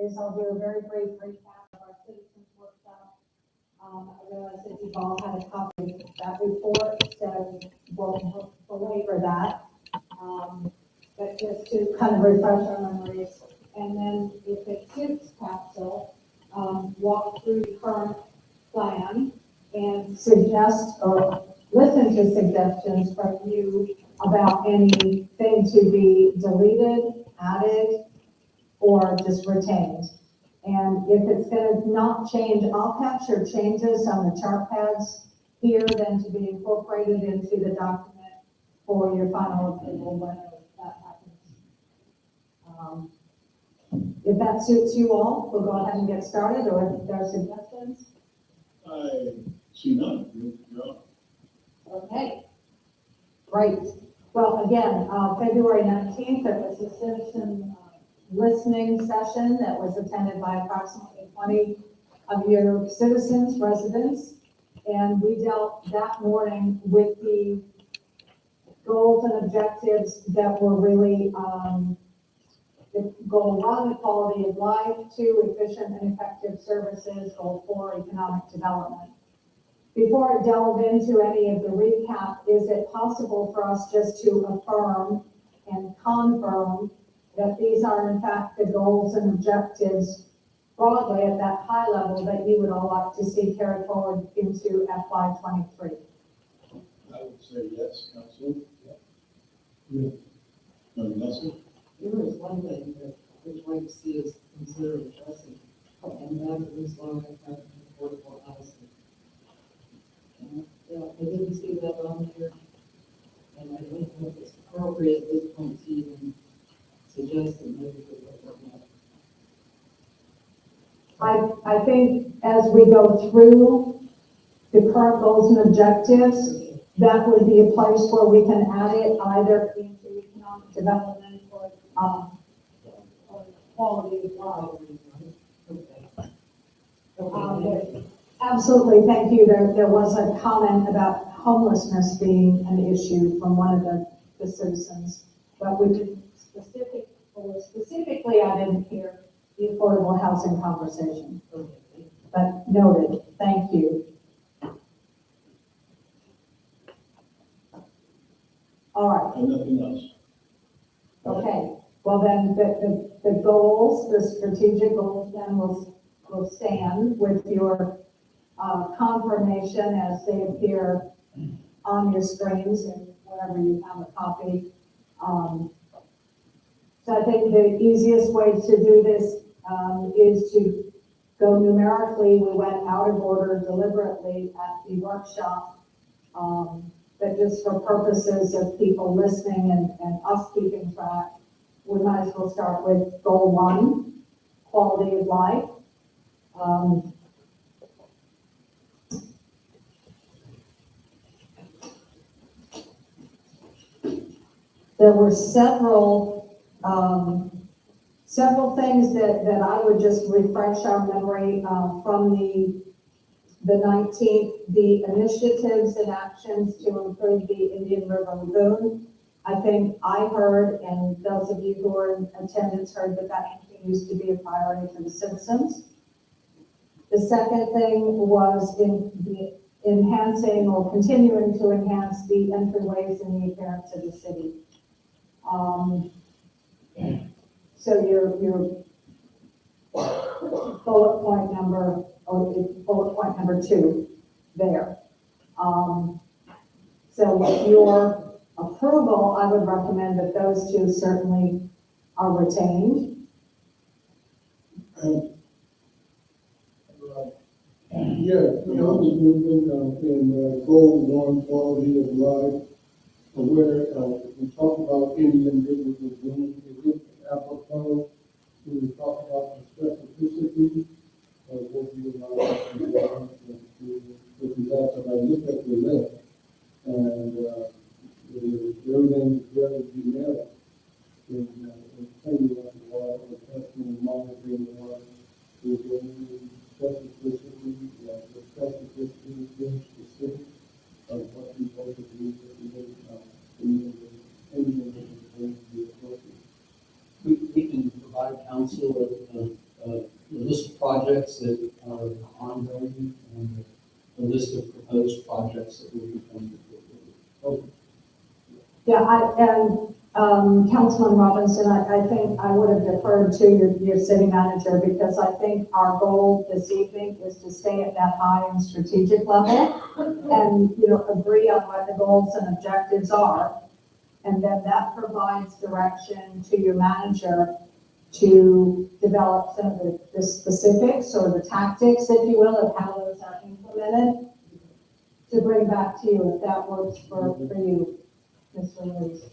is I'll do a very brief recap of our citizens workshop. I realize that you've all had a copy of that report, so we'll belabor that. But just to kind of refresh our memories, and then if it suits council, walk through the current plan and suggest or listen to suggestions from you about anything to be deleted, added, or just retained. And if it's going to not change, I'll capture changes on the chart pads here, then to be incorporated into the document for your final approval when that happens. If that suits you all, we'll go ahead and get started, or if there are suggestions. I see none. No. Okay, great. Well, again, February 19th, there was a citizen listening session that was attended by approximately 20 of your citizens, residents, and we dealt that morning with the goals and objectives that were really goal 1, quality of life; 2, efficient and effective services; goal 4, economic development. Before I delve into any of the recap, is it possible for us just to affirm and confirm that these are in fact the goals and objectives broadly at that high level that you would all like to see carried forward into FY23? I would say yes, Council. Yeah. Nelson? There is one thing that I would like to see us consider addressing, and that is low income and affordable housing. I didn't see that on here, and I don't know if it's appropriate at this point to even suggest that maybe we look at that. I think as we go through the current goals and objectives, that would be a place where we can add it either into economic development or quality of life. Absolutely, thank you. There was a comment about homelessness being an issue from one of the citizens, but we did specifically add in here the affordable housing conversation. But noted, thank you. All right. And nothing else. Okay. Well, then the goals, the strategic goals, then will stand with your confirmation as they appear on your screens and wherever you have a copy. So I think the easiest way to do this is to go numerically. We went out of order deliberately at the workshop, but just for purposes of people listening and us keeping track, we might as well start with goal 1, quality of life. There were several things that I would just refresh our memory from the 19th, the initiatives and actions to improve the Indian River Lagoon. I think I heard, and those of you who were in attendance heard, that continues to be a priority for the citizens. The second thing was in the enhancing or continuing to enhance the entryways and the appearance of the city. So your bullet point number 2 there. So with your approval, I would recommend that those 2 certainly are retained. Yeah, I was moving in goal 1, quality of life, where we talk about Indian River Lagoon. Is it apropos to talk about the specificity of what you allow to because I look at the list and everything is very generic in cleaning up the water, or testing and monitoring the water. Is there any specificity, the specificity is very specific of what you want to do We can provide council the list of projects that are ongoing and the list of proposed projects that will be coming forward. Yeah, Councilman Robinson, I think I would have deferred to your city manager because I think our goal this evening is to stay at that high and strategic level and, agree on what the goals and objectives are. And then that provides direction to your manager to develop some of the specifics or the tactics, if you will, of how those are implemented to bring back to you if that works for you, Mr. Louise.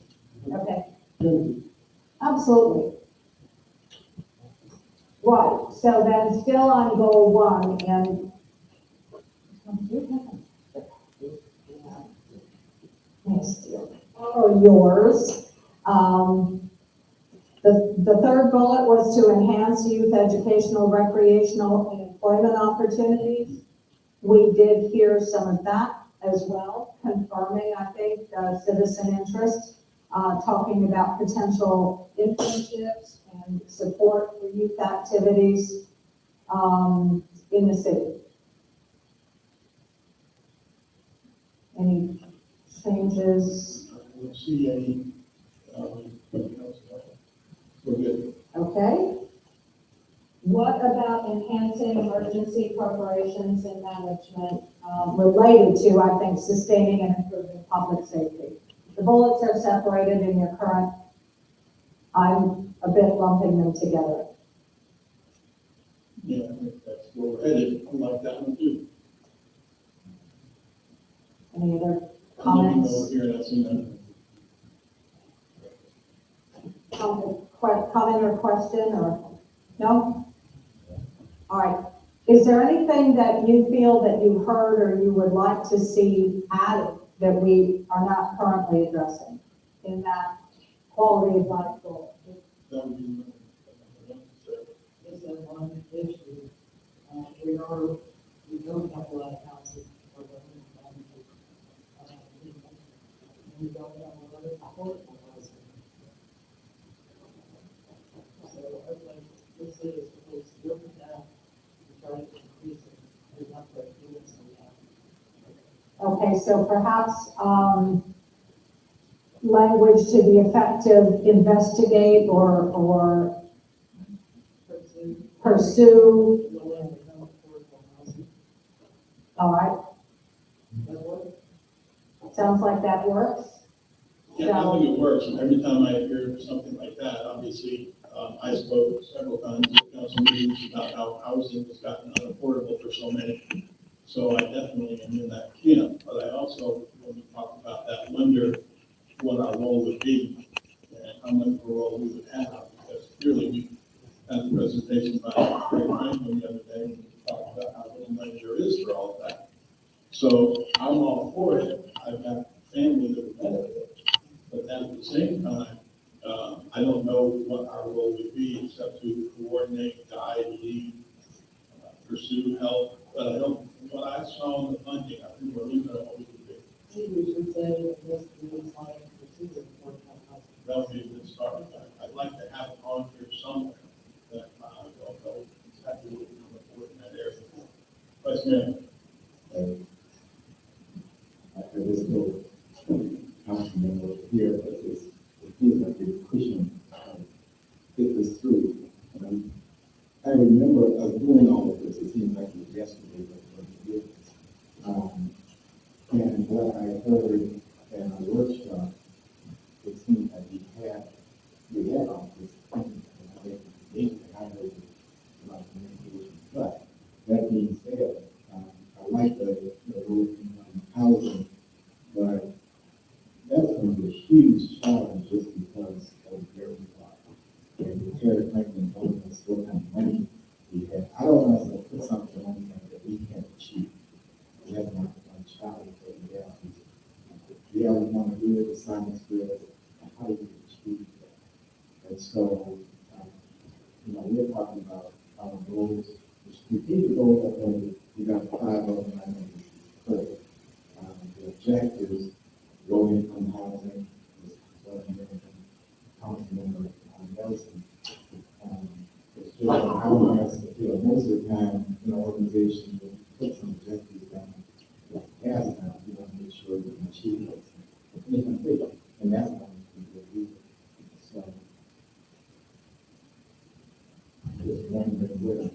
Okay, absolutely. Right, so then still on goal one and or yours. The third bullet was to enhance youth educational, recreational, and employment opportunities. We did hear some of that as well, confirming, I think, citizen interest, talking about potential internships and support for youth activities in the city. Any changes? I don't see any, we're good. Okay. What about enhancing emergency preparations and management related to, I think, sustaining and improving public safety? The bullets are separated in your current, I'm a bit lumping them together. Yeah, I think that's where we're headed. I like that one too. Any other I'm looking comments? over here and I see none. Comment or question or, no? All right. Is there anything that you feel that you heard or you would like to see added that we are not currently addressing in that quality of life goal? That would be Is that one issue? We don't have a lot of houses for the we don't have a lot of affordable housing. So I'd like this city is supposed to look at that and try to increase it. There's not quite doing some of that. Okay, so perhaps language to the effect of investigate or pursue. Low income affordable housing. All right, That work? sounds like that works. Yeah, I think it works, and every time I hear something like that, obviously, I spoke several times at council meetings about how housing has gotten unaffordable for so many. So I definitely am in that camp, but I also, when we talk about that, wonder what our role would be and how much of a role we would have, because clearly we had a presentation by Greg Franklin the other day, and we talked about how little money there is for all of that. So I'm all for it. I've got family that would benefit. But then at the same time, I don't know what our role would be except to coordinate, guide, lead, pursue, help. But I don't, what I saw in the funding, I think we're losing what we could do. We should say this is like pursue affordable housing. That would be a good start. I'd like to have it on here somewhere that I don't know exactly what we can afford in that area. Vice Mayor. There's no council member here, but it feels like we're pushing get this through. I remember doing all of this. It seems like it was yesterday, but it did. And what I heard in a workshop, it seemed like we had all this thinking, and I heard about communication. But that being said, I like the word housing, but that's going to be a huge challenge just because of where we are. And the Terry Franklin told us what kind of money we have. I don't want us to put something on there that we can't achieve. That's not a challenge that we have. Yeah, we want to do it, the science good, and how do we achieve that? And so, we're talking about our goals, the strategic goals. I think we got 5 of them. I know this is the objectives, low income housing, is what I'm hearing from Councilmember Nelson. It's I want us to feel most of the time, in an organization, will put some objectives down, like gas now, we want to make sure we can achieve those. Make them big, and that's what we do. So, just wondering where,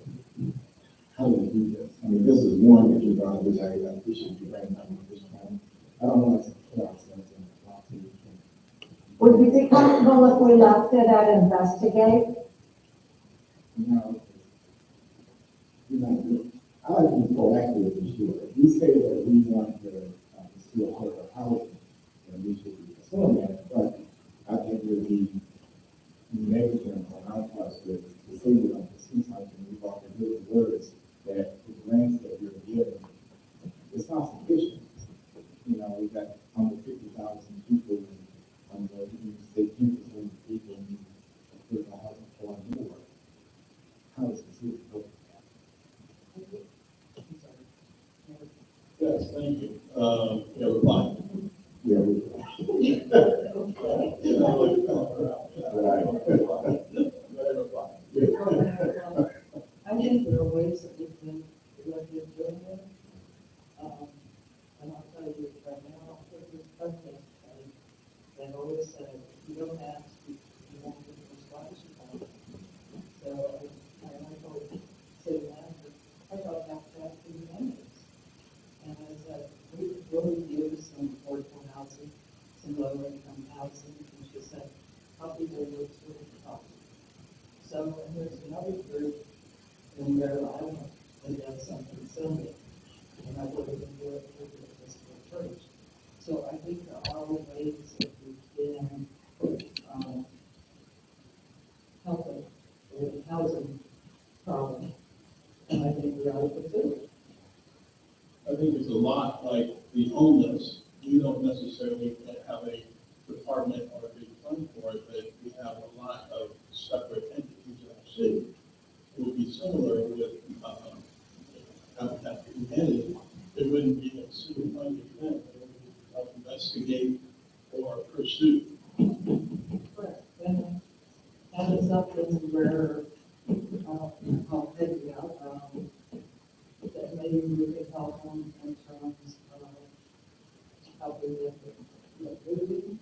how do we do this? I mean, this is one that you brought, which I appreciate you bringing up at this time. I don't want us to put ourselves in the box. Would you be comfortable if we left it at investigate? No, I like to be proactive for sure. If we say that we want to still hold our housing, then we should be pursuing that, but I think it would be negligent on our part to say we're going to pursue something, we've already heard the words that the grants that we're getting, it's not sufficient. You know, we've got almost 50,000 people, and you say 10% of the people need affordable housing or more. How is this work? Yes, thank you. Yeah, reply. Yeah, we. I think there are ways that we can look at doing it. And I'll tell you right now, this protest thing, they've always said, if you don't ask, you won't get the response you want. So, I told city manager, I thought that was the mandates. And I said, we'll review some affordable housing, some low income housing, and she said, how people live with housing. So, and there's another group in Rhode Island that does something similar. And I would have been doing it with the Episcopal Church. So I think there are ways that we can, help it with the housing problem. And I think we ought to pursue it. I think it's a lot like the homeless. We don't necessarily have a department or a big fund for it, but we have a lot of separate entities in our city. It would be similar with Habitat for Humanity. It wouldn't be a city funded thing, it would be help investigate or pursue. Correct. And it's something where, I'll figure out, that maybe we could help them in terms of helping with food,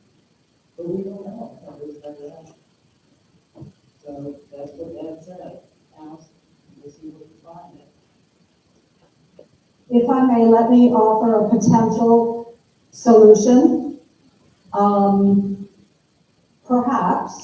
but we don't know, how to figure out. So that's what Dad said, ask, we'll see what we find. If I may, let me offer a potential solution. Perhaps,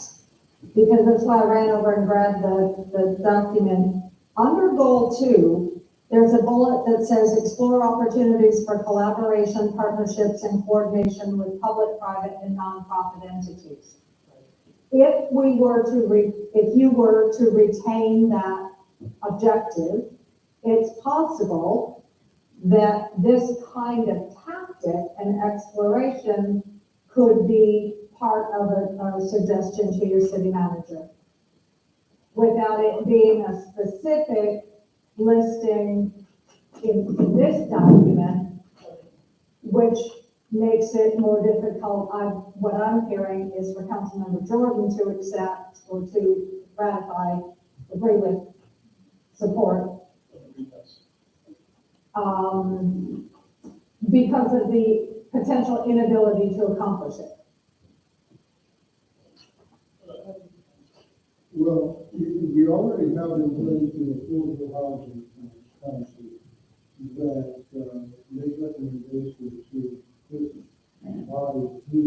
because that's why I ran over and grabbed the document. Under goal 2, there's a bullet that says explore opportunities for collaboration, partnerships, and coordination with public, private, and nonprofit entities. If you were to retain that objective, it's possible that this kind of tactic and exploration could be part of a suggestion to your city manager, without it being a specific listing in this document, which makes it more difficult. What I'm hearing is for Councilmember Jordan to accept or to ratify, agree with, support, because of the potential inability to accomplish it. Well, we already have in place the affordable housing council that make recommendations to this body to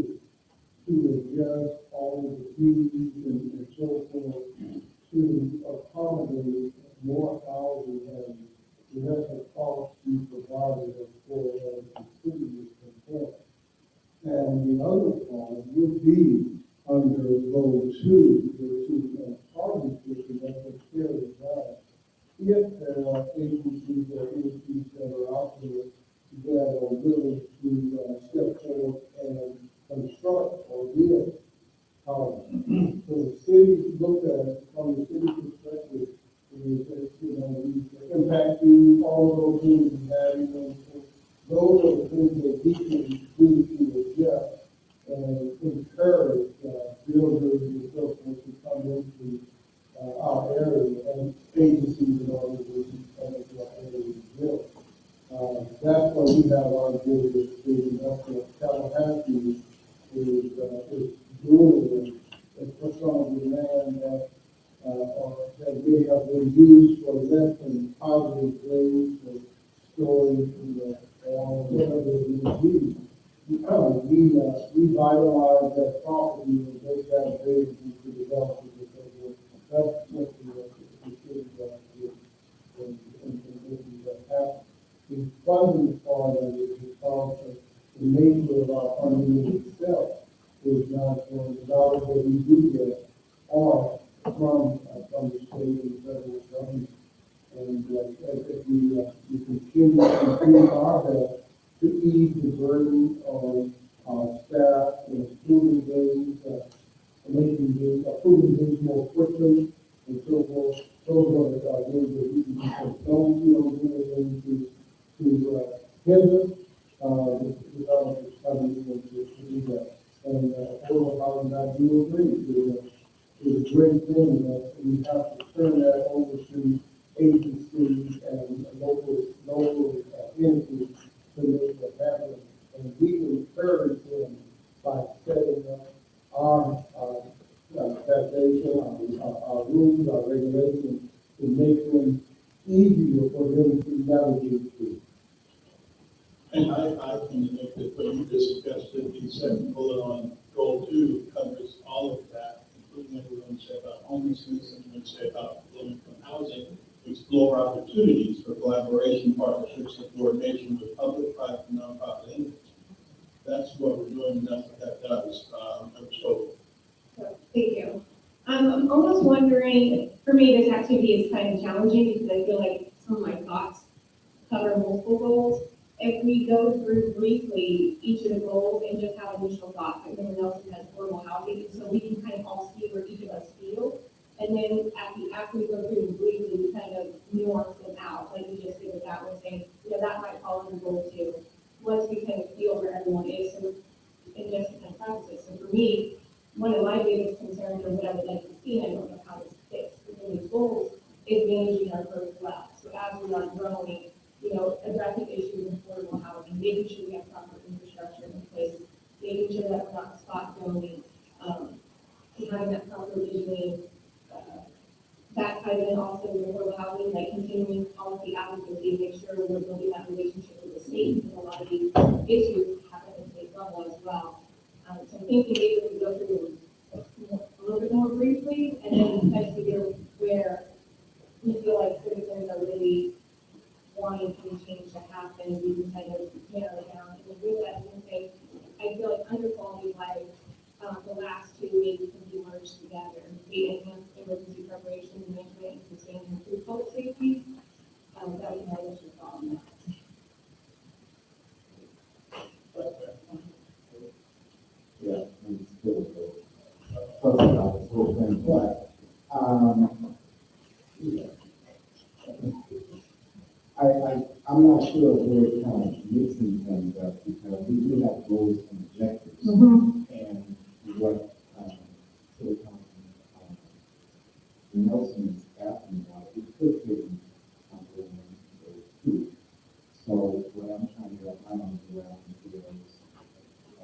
adjust all of the fees and so forth to accommodate more housing and less of cost be provided for the city is concerned. And the other part would be under goal 2, which is partnership that was fairly bad. If there are agencies or entities that are out there that are willing to step forward and construct or build housing. So the city looked at it from the city perspective, is that, the impact fees, all those things we have, those are the things that we can do to adjust and encourage builders and so forth to come into our area. And agencies in order to make that area built. That's why we have our biggest city, that's what Tallahassee is doing, and puts on demand that, that they have been used for less than positive grades or storage, or whatever it may be. We vitalize that property and make that available to developers because that's what the city does do. And making that happen. The funding part of it, because of the nature of our funding itself, is not going, the dollars that we do get are from the state and federal government. And if we continue to do our best to ease the burden on staff and approving things, approving things more quickly and so forth. Those are things that we can don't do anything to hinder the development coming into do that. And overall, I do agree. It's a great thing that we have to turn that over to agencies and local entities to make that happen. And we encourage them by setting up our taxation, our rules, our regulations, to make them easier for them to navigate through. And I can make the, what you just suggested, the second bullet on goal 2 covers all of that, including what we're going to say about homelessness and we're going to say about low-income housing, to explore opportunities for collaboration, partnerships, and coordination with public, private, and nonprofit entities. That's what we're doing, and that's what that does. I'm told. Thank you. I'm almost wondering, for me, this activity is kind of challenging because I feel like some of my thoughts cover multiple goals. If we go through briefly each of the goals and just have initial thoughts, like everyone else has affordable housing, so we can kind of all see where each of us feel. And then after we go through them briefly, we kind of nuance them out, like we just did with that one, saying, that might fall under goal 2. Once we kind of feel where everyone is, so, and just to kind of practice it. So for me, one of my biggest concerns, or what I would like to see, and I don't know how this fits within these goals, is managing our growth well. So as we are growing, addressing issues in affordable housing, making sure we have proper infrastructure in place, making sure that we're not spot zoning, having that proper visioning, that side, and also the affordable housing, like continuing policy advocacy, make sure we're building that relationship with the state, because a lot of these issues happen at the state level as well. So I'm thinking maybe we go through a little bit more briefly, and then kind of figure where we feel like citizens are really wanting some change to happen, we can kind of narrow it down. And with that, we can say, I feel like under quality of life, the last 2 maybe can be merged together. We enhance emergency preparation, management, and sustaining food public safety. That would be my initial thought on that. Yeah, it's still talking about this whole thing, but, yeah. I'm not sure if we're kind of mixing things up because we do have goals and objectives. And what, City Councilman Nelson is asking about, we could fit in those 2. So what I'm trying to get my arms around is,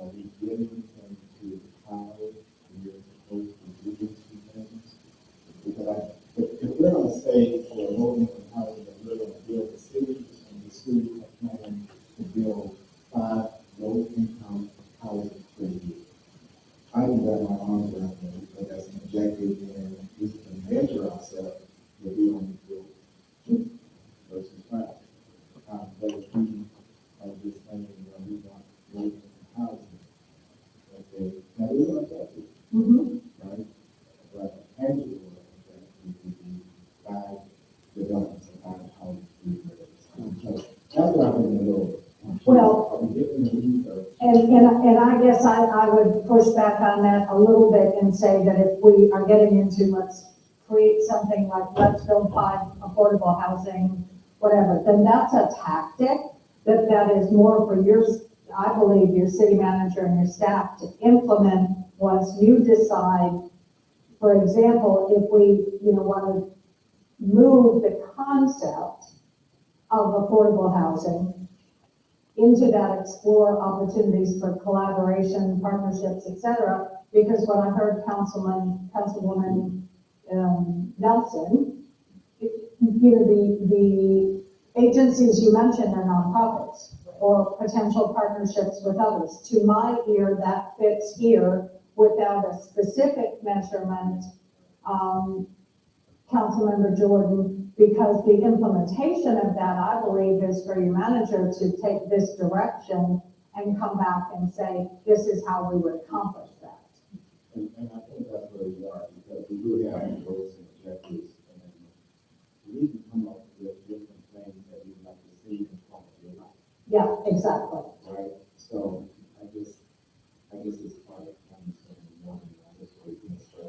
are we getting into how we're supposed to do these 2 things? Because if we're going to say for a low income housing that we're going to build the city, and the city is planning to build 5 low income houses per year, I can wrap my arms around that because that's an objective, and we can measure ourselves that we only build 2 versus 5. But if we are just saying that we want low income housing, okay, that is an objective, right? But a tangible objective would be 5 developments of 5 houses per year. So that's what I'm going to go. Well, Are we getting the lead or? and I guess I would push back on that a little bit and say that if we are getting into, let's create something like, let's build 5 affordable housing, whatever, then that's a tactic that is more for your, I believe, your city manager and your staff to implement once you decide. For example, if we, want to move the concept of affordable housing into that explore opportunities for collaboration, partnerships, et cetera, because what I heard Councilwoman Nelson, the agencies you mentioned are nonprofits or potential partnerships with others. To my ear, that fits here without a specific measurement, Councilmember Jordan, because the implementation of that, I believe, is for your manager to take this direction and come back and say, this is how we would accomplish that. And I think that's where we are, because we do have goals and objectives, and we can come up with different things that we'd like to see in quality of life, Yeah, exactly. right? So I guess it's part of understanding more than that, that's what we can say.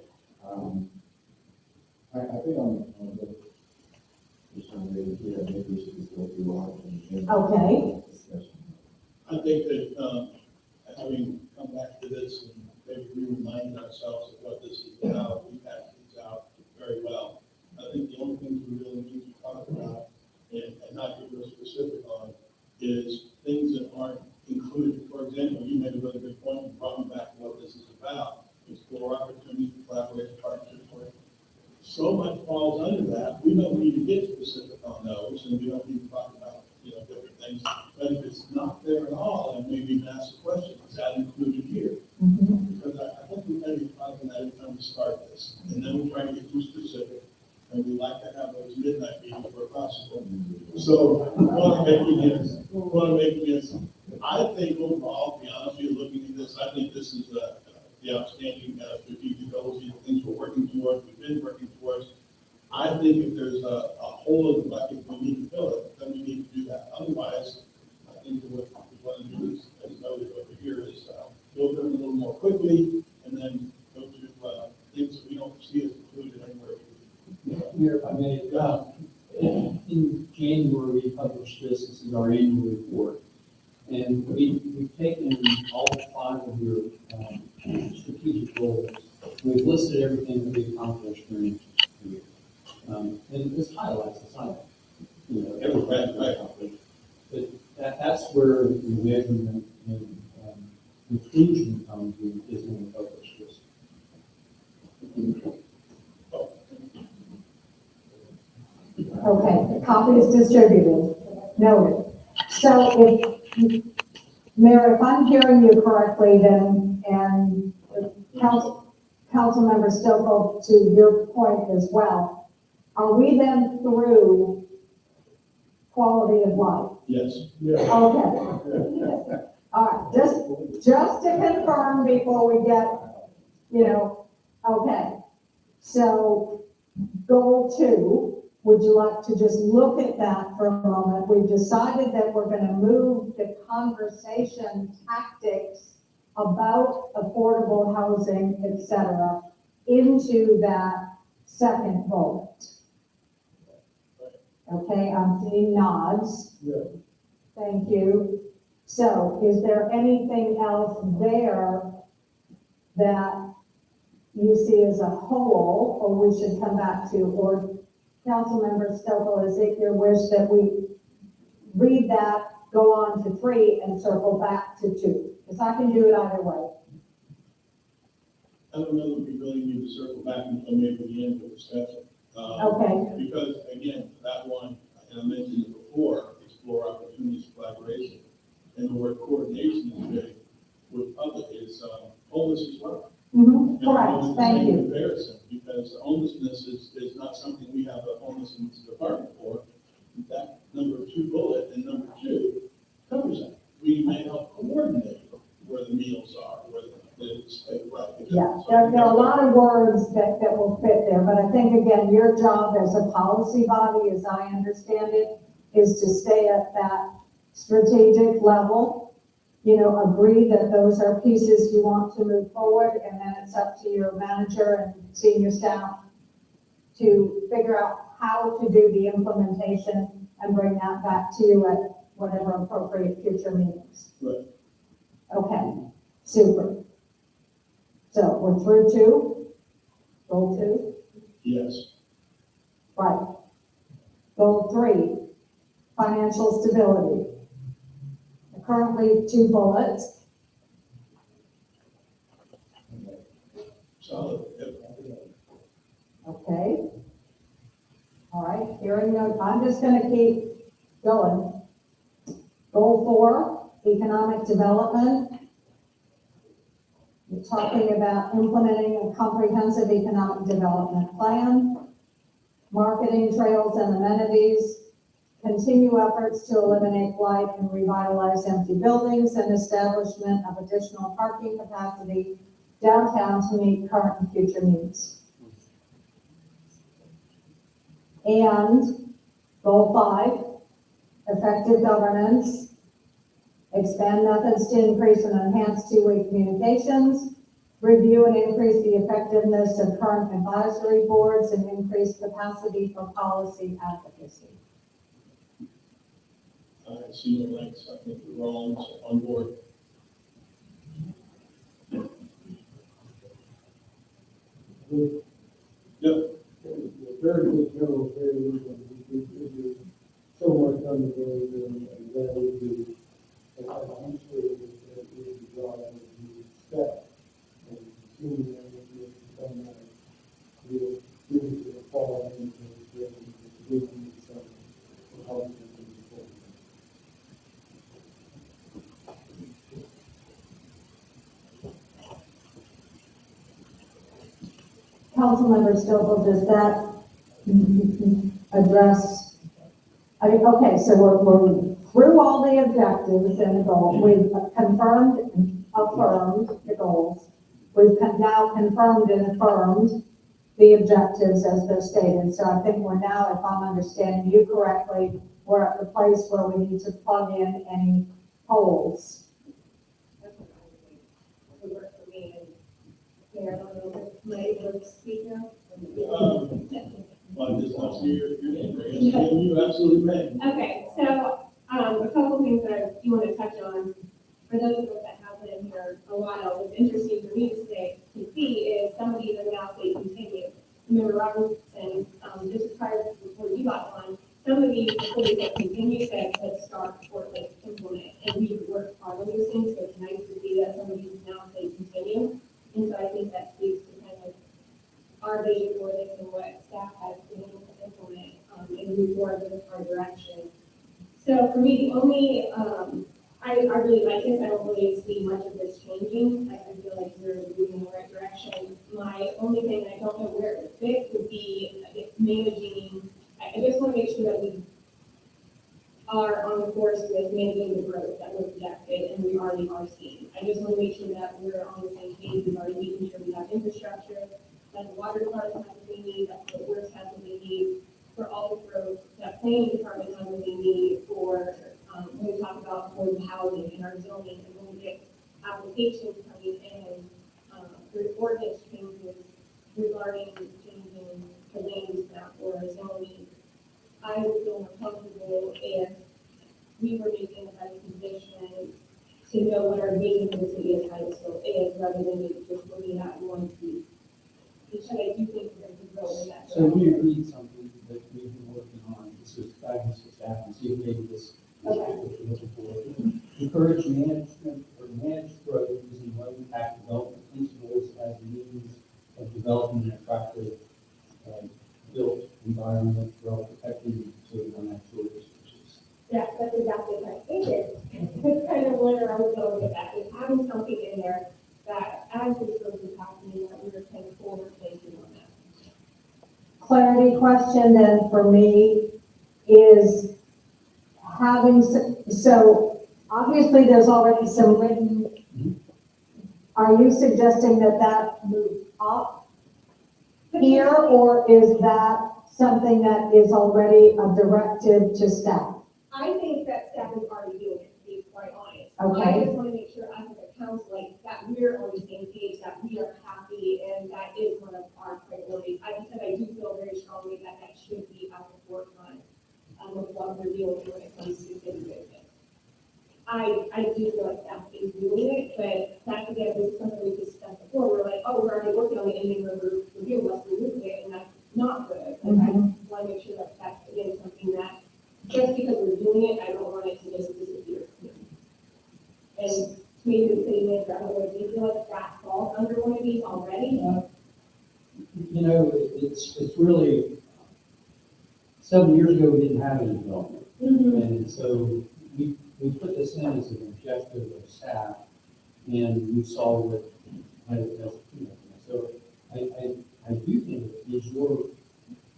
I think on the, here, maybe we should just go through our. Okay. Discussion. I think that, having come back to this and maybe remind ourselves of what this is about, we have things out very well. I think the only things we really need to talk about and not get real specific on is things that aren't included. For example, you made a really good point and brought me back to what this is about. Explore opportunities for collaboration, partnerships. So much falls under that. We don't need to get specific on those, and we don't need to talk about, different things. But if it's not there at all, then maybe ask the question, is that included here? Mm-hmm. Because I think we may be talking that every time we start this, and then we try to get too specific, and we like to have those midnight meetings where possible. So, what I'm making is, I think overall, to be honest with you, looking at this, I think this is the outstanding strategic goals, the things we're working towards, we've been working towards. I think if there's a hole in the bucket, we need to fill it, then we need to do that. Otherwise, I think what we want to do is, as noted over here, is build them a little more quickly, and then go to things that we don't see as included anywhere. Here, if I may, in January, we published this is our annual report. And we've taken all 5 of your strategic goals. We've listed everything that we accomplished during the year. And this highlights, everything we accomplished. But that's where the measurement and inclusion comes in, is when we publish this. Okay, the copy is distributed. Noted. So if, Mayor, if I'm hearing you correctly, then, and Councilmember Stokel, to your point as well, are we then through quality of life? Yes. Okay. All right, just to confirm before we get, okay. So, goal 2, would you like to just look at that for a moment? We've decided that we're going to move the conversation tactics about affordable housing, et cetera, into that second bullet. Okay, I'm seeing nods. Yeah. Thank you. So is there anything else there that you see as a whole, or we should come back to, or Councilmember Stokel, is it your wish that we read that, go on to 3, and circle back to 2? Because I can do it either way. I don't know that we really need to circle back until maybe the end of the discussion. Okay. Because again, that one, and I mentioned it before, explore opportunities for collaboration. And the word coordination is big with public is homeless as well. Mm-hmm. Correct, thank you. Comparison, because homelessness is not something we have a homelessness department for. That number 2 bullet and number 2 covers that. We may help coordinate where the meals are, where the right. Yeah, there are a lot of words that will fit there, but I think, again, your job as a policy body, as I understand it, is to stay at that strategic level, agree that those are pieces you want to move forward, and then it's up to your manager and senior staff to figure out how to do the implementation and bring that back to you at whatever appropriate future meetings. Right. Okay, super. So we're through 2, goal 2, Yes. right? Goal 3, financial stability. Currently 2 bullets. Solid, yep. Okay. All right, hearing no, I'm just gonna keep going. Goal 4, economic development. We're talking about implementing a comprehensive economic development plan, marketing trails and amenities, continue efforts to eliminate blight and revitalize empty buildings, and establishment of additional parking capacity downtown to meet current and future needs. And goal 5, effective governance, expand methods to increase and enhance two-way communications, review and increase the effectiveness of current advisory boards, and increase capacity for policy advocacy. I see no links, I think we're all on board. Yep. Very good, general, very good. We do so much on the road, and that would be, and I'm sure that we would draw out the step and continue that with some, we'll do the fall and give them some help and support. Councilmember Stokel, does that address, I mean, okay, so we're through all the objectives and the goals. We've confirmed and affirmed the goals. We've now confirmed and affirmed the objectives as they're stated. So I think we're now, if I'm understanding you correctly, we're at the place where we need to plug in any holes. That's what I would think would work for me. And Mayor, I don't know if my able to speak now. Well, just not see your hand, you absolutely may. Okay, so, a couple things that I do want to touch on. For those of us that have been here a while, what's interesting for me to see is some of these are now say continue. Remember Robinson, just prior to before you got on, some of these, before they said continue, said let's start or let's implement. And we worked hard on those things, so it's nice to see that some of these now say continue. And so I think that speaks to kind of our vision for this and what staff has been able to implement, and move forward with our direction. So for me, the only, I really like this. I don't really see much of this changing. I feel like we're moving in the right direction. My only thing, I don't know where it would fit, would be managing. I just want to make sure that we are on the course with managing the growth that was projected and we already are seeing. I just want to make sure that we're on the same page. We've already making sure we have infrastructure, that the water department has what they need, that the works has what they need for all the growth, that planning department has what they need for, when we talk about affordable housing and our zoning, and when we get applications coming in, for ordinance changes regarding changing the land use map or zoning, I would feel more comfortable if we were making a better position to know what our vision for the city of Titusville is, rather than just looking at one piece. Because I do think we're going to grow in that So we direction. agreed something that we've been working on, this is guidance to staff and see if maybe this is what we're looking for. Encourage management or manage growth using low impact development principles as a means of developing an attractive, built environment while protecting and conserving our natural resources. Yeah, that's exactly right. Thank you. That's kind of where I was going with that, is having something in there that as this growth is happening, that we're kind of forward thinking on that. Clarity question then for me is having, so obviously there's already some written, are you suggesting that that moves up here, or is that something that is already a directive to staff? I think that staff is already doing it, to be quite honest. Okay. I just want to make sure us as a council, like, that we're on the same page, that we are happy, and that is one of our priorities. Because I do feel very strongly that that should be at the forefront of what we're dealing with when it comes to city business. I do feel like staff is doing it, but that's again, this is something we discussed before. We're like, oh, we're already working on the Indian River review, let's remove it, and that's not good. Like, I want to make sure that that's, again, something that, just because we're doing it, I don't want it to just disappear. And maybe the city manager, I don't know, do you feel like that falls under one of these already? You know, it's really, 7 years ago, we didn't have any development. And so we put this in as an objective of staff, and we saw what, so I do think it is your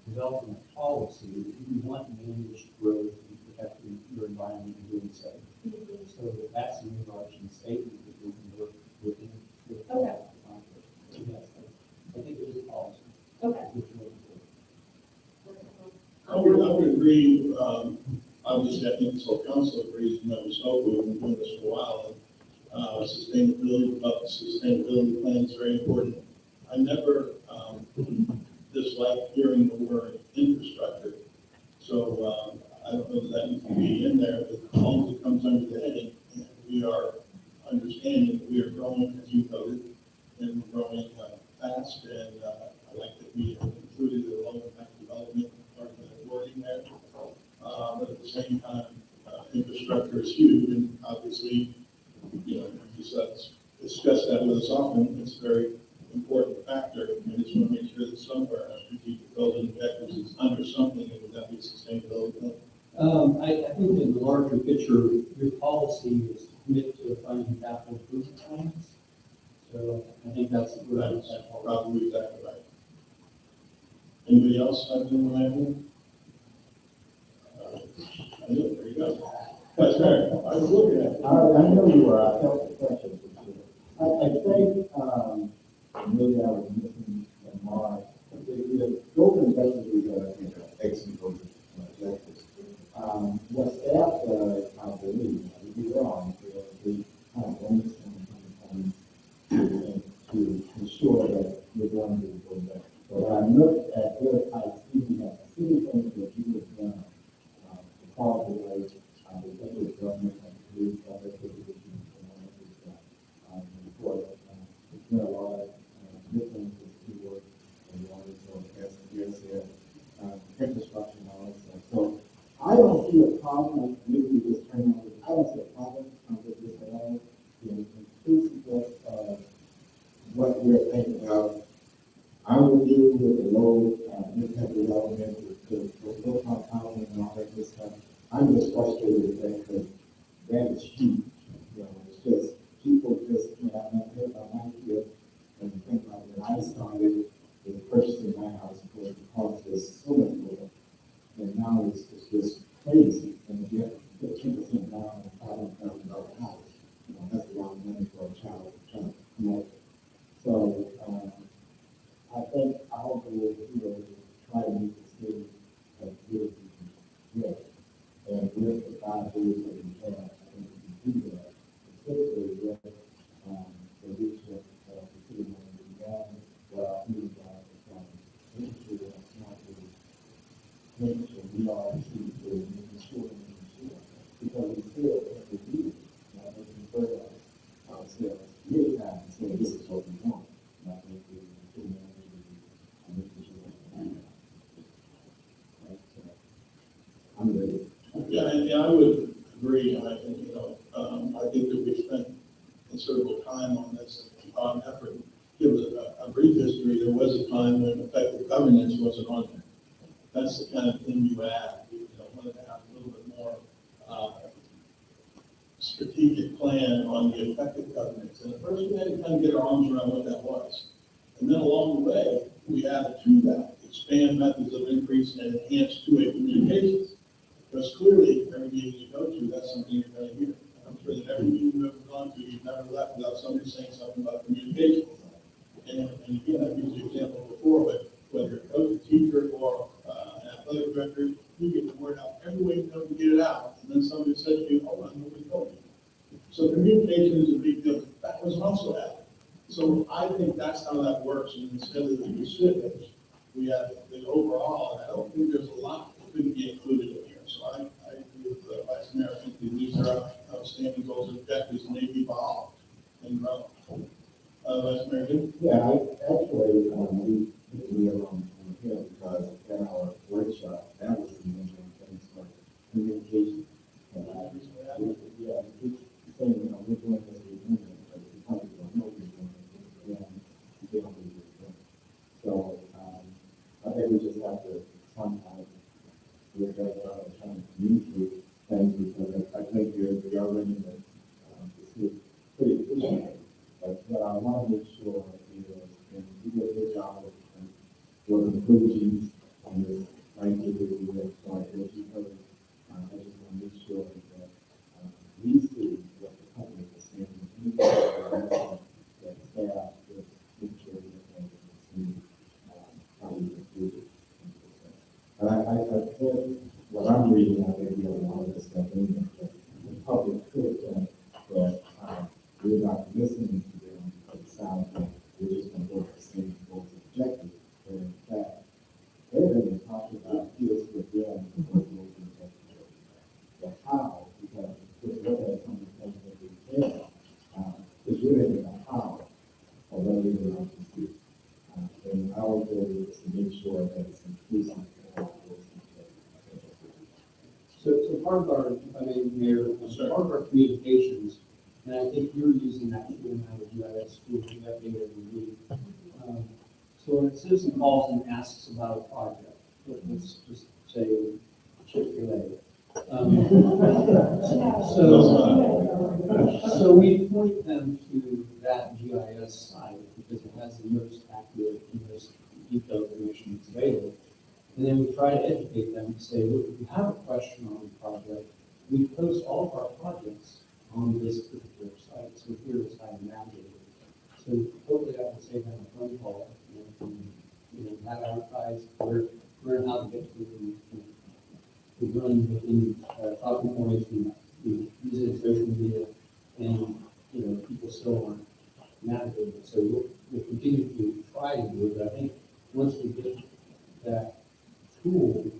development policy that you want to manage growth and protecting your environment and doing so. So that's an overarching statement that we can work within. Okay. So yes, I think it is a policy. Okay. I would agree, obviously, I think this whole council agrees, you know, we've been doing this for a while, and, sustainability, sustainability plan is very important. I never, dislike hearing the word infrastructure, so, I don't know that that needs to be in there, but as long as it comes under the heading, and we are understanding that we are growing, as you noted, and we're growing, fast, and, I like that we have included the low impact development part of the wording there. But at the same time, infrastructure is huge, and obviously, you know, you discuss that with us often, it's a very important factor, and I just want to make sure that somewhere our strategic building objectives is under something, and would that be sustainability plan? I think in the larger picture, your policy is to commit to funding capital improvement plans. So I think that's Probably exactly right. Anybody else have anything to add here? There you go. That's right. I was looking at it. I know you are, I felt the pressure. I think, maybe I was missing the mark. The growth investors, we got, I think, excellent growth objectives. What staff does, I believe, I would be wrong, they kind of own some to ensure that we're going to go back. So when I look at this, I see that city things that you have done, the quality of life, the federal government, and the police, all that sort of thing, and all that good stuff. Before, it's been a lot of good things that we work and water, so as said, infrastructure and all that stuff. So I don't see a problem, maybe we just turn on, I don't see a problem with this at all. Inclusive of what we're thinking about. I would do with the low impact development, with the low cost housing and all that good stuff. I'm just frustrated with that because that is huge. You know, it's just people just, you know, I'm here about my kids and think about when I started with purchasing my house, of course, the cost was so much more. And now it's just crazy. And if you have to put 10% down on a $500,000 house, you know, that's a lot of money for a child trying to come up. So, I think our goal here is to try to make the city as good as we can get. And with the 5 goals that we have, I think we can do that. Particularly with the leadership of the city manager beyond what our meetings are, making sure that it's not really making sure we are achieving to making sure. Because we feel that we do, not making further ourselves many times and saying this is what we want. And I think the city manager is making sure that we do. Right, so I'm ready. Yeah, I would agree, and I think, you know, I think that we spent considerable time on this effort. Give a brief history. There was a time when effective governance wasn't on there. That's the kind of thing you add. You know, wanted to have a little bit more strategic plan on the effective governance. And at first we had to kind of get our arms around what that was. And then along the way, we added to that, expand methods of increase and enhance two-way communications. Because clearly, every meeting you go to, that's something you're going to hear. I'm sure that every meeting you've ever gone to, you've never left without somebody saying something about communication. And again, I've used the example before, but whether it goes to a teacher or an athletic director, you get the word out every way you know to get it out. And then somebody says to you, oh, I nobody told me. So communication is a big deal. That was also added. So I think that's how that works. And instead of the specifics, we have the overall, and I don't think there's a lot that couldn't be included in here. So I agree with the Vice Mayor. I think these are outstanding goals and objectives, and they've evolved and grown. Vice Mayor, Yeah, I actually, we are on here because in our workshop, communication. And yeah, it's saying, you know, we're doing this, we're doing it, but if you tell me you don't know what you're doing, then you don't know what you're doing. So, I think we just have to sometimes we're trying to communicate things because I think you're running the, this is pretty efficient. But what I want to make sure is, and you do a good job of your conclusions on this, right, here, we have started, as you heard, I just want to make sure that, we see what the company is saying, and that staff is making sure that they see, how we improve it. But I said, what I'm reading, I think we have a lot of this stuff in there, but the public could think that, we're not listening to them, but it sounds like we're just going to go for the same goals and objectives, but in fact, they're going to talk about deals with them, what goals and objectives. The how, because if you look at some of the things that we care, it's really the how of what we would like to see. And our goal is to make sure that it's inclusive for all goals and objectives. So part of our, I mean, Mayor, part of our communications, and I think you're using that tool now with GIS tool, you have data every week. So when a citizen calls and asks about a project, let's just say Chick-fil-A. So we point them to that GIS site because it has the most accurate, most detailed information that's available. And then we try to educate them to say, look, if you have a question on the project, we post all of our projects on this particular site. So here is how to navigate it. So hopefully that will save them a phone call, have advertised where and how to get to it. We run within talking points, we use it in social media, and people still aren't navigating it. So we'll continue to try to do it. But I think once we get that tool,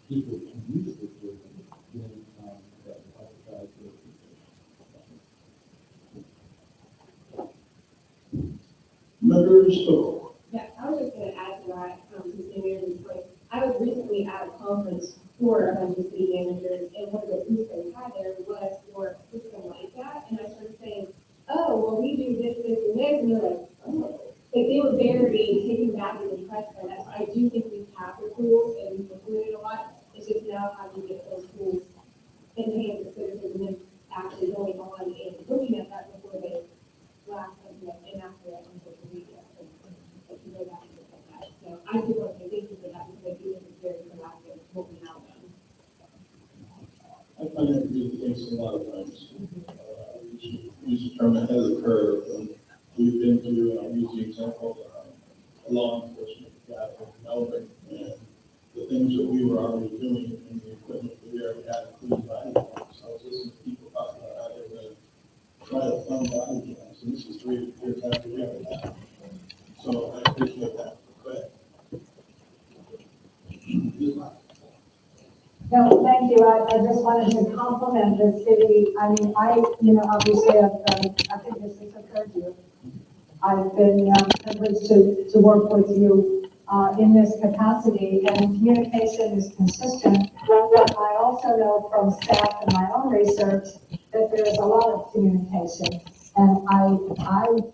people can use the tool, then that will help drive the Members, so, Yeah, I was just gonna add to that, since the mayor's point. I was recently at a conference for a bunch of city managers, and one of the booths they had there was for a system like that, and I started saying, oh, well, we do this, this, and this, and they're like, oh. Like, they were very taken back and impressed by that, so I do think we have the tools, and we've implemented a lot. It's just now how we get those tools in the hands of citizens, and then actually going on and looking at that before they blast something up and after that on social media. To go back and look at that. So I do want to thank you for that because I do think it's very proactive what we now done. I find that to be the case a lot of times. We use the term ahead of the curve, and we've been through, use the example of law enforcement, development, and the things that we were already doing and the equipment that we already had, including body cams. I was listening to people talking about how they're going to try to fund body cams, and this is 3 years after we have it now. So I appreciate that. Go ahead. No, thank you. I just wanted to compliment the city. I mean, obviously, I think this has occurred to you. I've been privileged to work with you in this capacity, and communication is consistent. But I also know from staff and my own research that there's a lot of communication. And I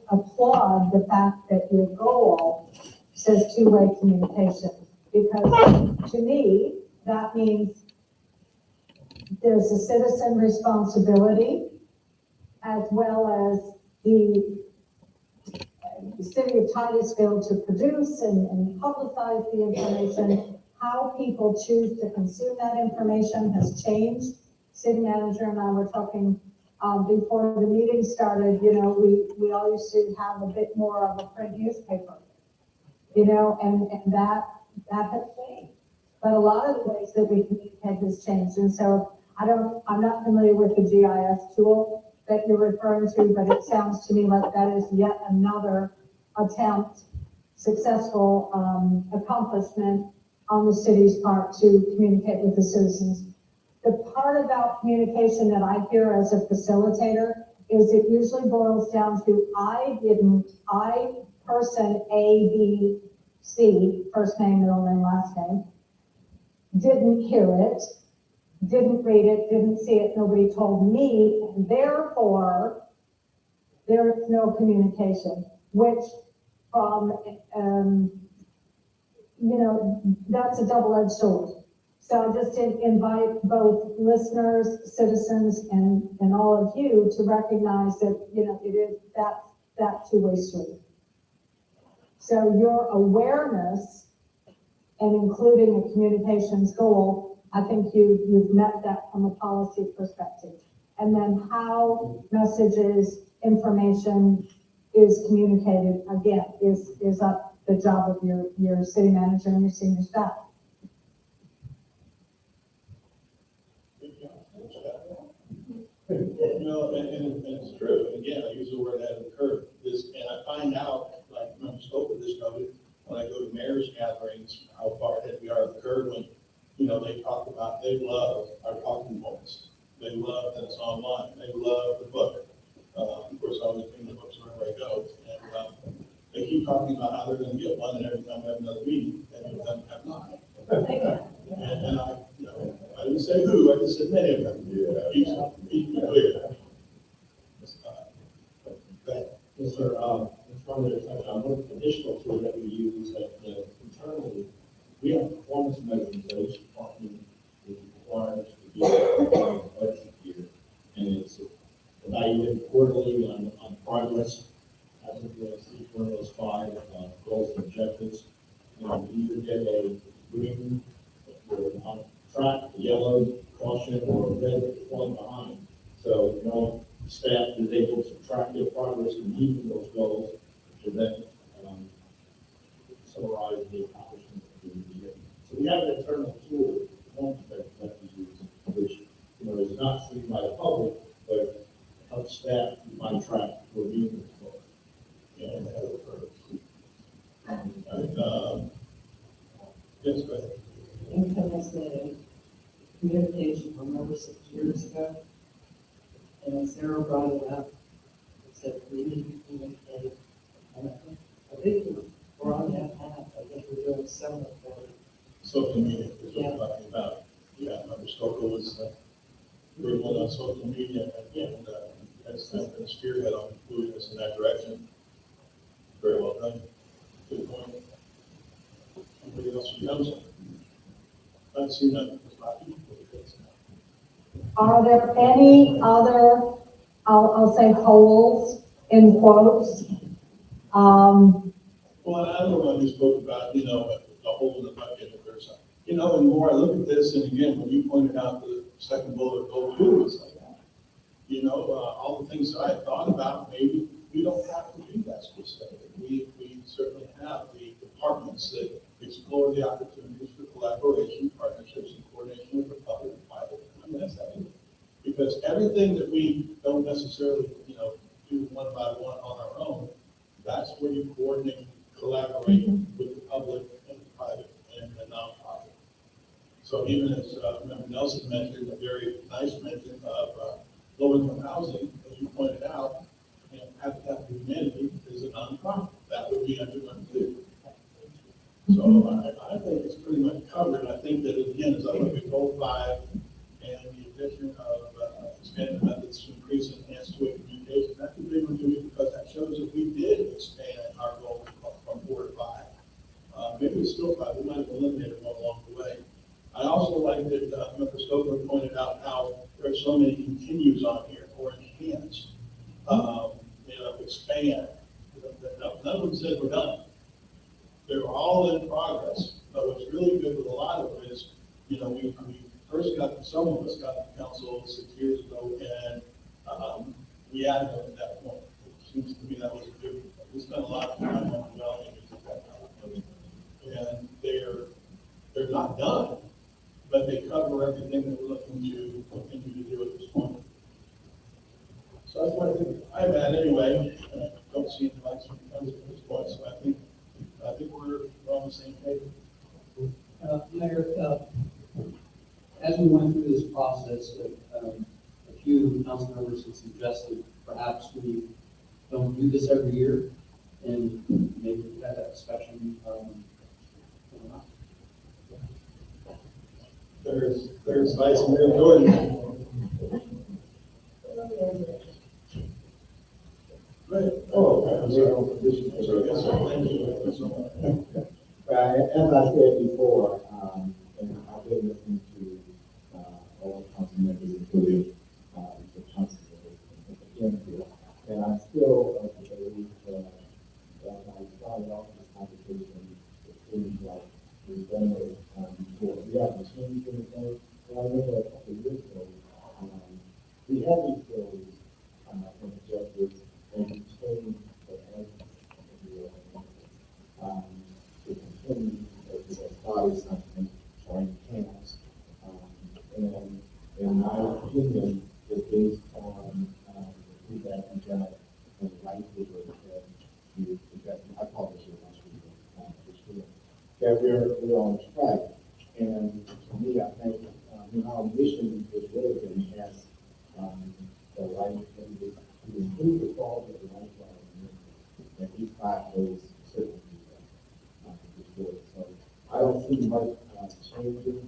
applaud the fact that your goal says two-way communication, because to me, that means there's a citizen responsibility as well as the city of Titusville to produce and publicize the information. How people choose to consume that information has changed. City manager and I were talking before the meeting started. We all used to have a bit more of a print newspaper, and that has changed. But a lot of the ways that we communicate has changed. And so I'm not familiar with the GIS tool that you're referring to, but it sounds to me like that is yet another attempt, successful accomplishment on the city's part to communicate with the citizens. The part about communication that I hear as a facilitator is it usually boils down to person A, B, C, first name, middle name, last name, didn't hear it, didn't read it, didn't see it, nobody told me, and therefore, there is no communication, which from, that's a double-edged sword. So I just invite both listeners, citizens, and all of you to recognize that, it is that two-way street. So your awareness and including a communications goal, I think you've met that from a policy perspective. And then how messages, information is communicated, again, is up the job of your city manager and your senior staff. And it's true, again, I use the word ahead of the curve, and I find out, like, when I spoke with this COVID, when I go to mayor's gatherings, how far ahead we are of the curve when, they talk about, they love our talking points. They love that it's online, they love the book. Of course, I always bring the books wherever I go, and, they keep talking about how they're gonna get one, and every time we have another meeting, and of them have not. And I didn't say who, I just said many of them. Yeah. Be clear. Yes, sir. Just wanted to touch on one additional tool that we use that internally, we have performance measures that each department is required to do a budget year. And it's evaluated quarterly on progress as of each one of those five goals and objectives. And we either get a green, or on track, yellow, caution, or red falling behind. So, staff is able to track their progress in meeting those goals, to then summarize the accomplishments of the year. So we have an internal tool that we use, which is not seen by the public, but helps staff on track for meeting those goals. Yeah, and that occurs. Yes, go ahead. Income has been a communication from over 6 years ago. And Sarah brought it up, said we need to communicate. And I think we're on that path. I think we're doing some of that. Social media is what we're talking about. Yeah, Member Stoker was very well on social media, and has been a spearhead on moving us in that direction. Very well done. Good point. Anybody else from council? I've seen that. Are there any other, I'll say holes in quotes? Well, I don't know what you spoke about, the hole in the bucket, if there's a, and the more I look at this, and again, when you pointed out the second bullet, goal two, it's like, all the things that I thought about, maybe we don't have to be that specific. We certainly have the departments that explore the opportunities for collaboration, partnerships, and coordination with the public and private. I mean, that's that. Because everything that we don't necessarily, do one by one on our own, that's where you coordinate, collaborate with the public and the private and the nonprofit. So even as Member Nelson mentioned, a very nice mention of low-income housing, as you pointed out, Habitat for Humanity is a nonprofit. That would be under one too. So I think it's pretty much covered. I think that, again, as I look at goal 5 and the addition of expanded methods to increase and enhance two-way communication, that's a big one to me because that shows that we did expand our goal from 4 to 5. Maybe it's still 5. We might have eliminated one along the way. I also like that Member Stoker pointed out how there are so many continues on here, or enhance, expand. None of them said we're done. They're all in progress. But what's really good with a lot of them is, we first some of us got to council 6 years ago, and we added them at that point. It seems to me that was a good, we spent a lot of time on developing it. And they're not done, but they cover everything that we're looking to continue to do at this point. So that's what I think I'm at anyway. Don't see any lights from the at this point, so I think we're on the same page. Mayor, as we went through this process, a few council members have suggested perhaps we don't do this every year, and maybe we have that discussion. There's Vice Mayor Jordan. Right. Oh, I'm I'm sorry. on position. Yes, sir. Thank you. Well, as I said before, and I've been listening to, all council members, including, the council members, and I still, believe, as I started off this conversation, it seems like we've done it, before. We haven't changed anything. And I remember a couple of years ago, we had these goals, from objectives, and we changed the answer of the to continue as a started something or enhance. And my opinion is based on, the feedback we got from the light paper that I call this your last week, that we're on track. And to me, I think, our mission is really to enhance, the life and to improve the quality of the lifestyle of the community. And these 5 goals certainly do that. Before. So I don't see much changing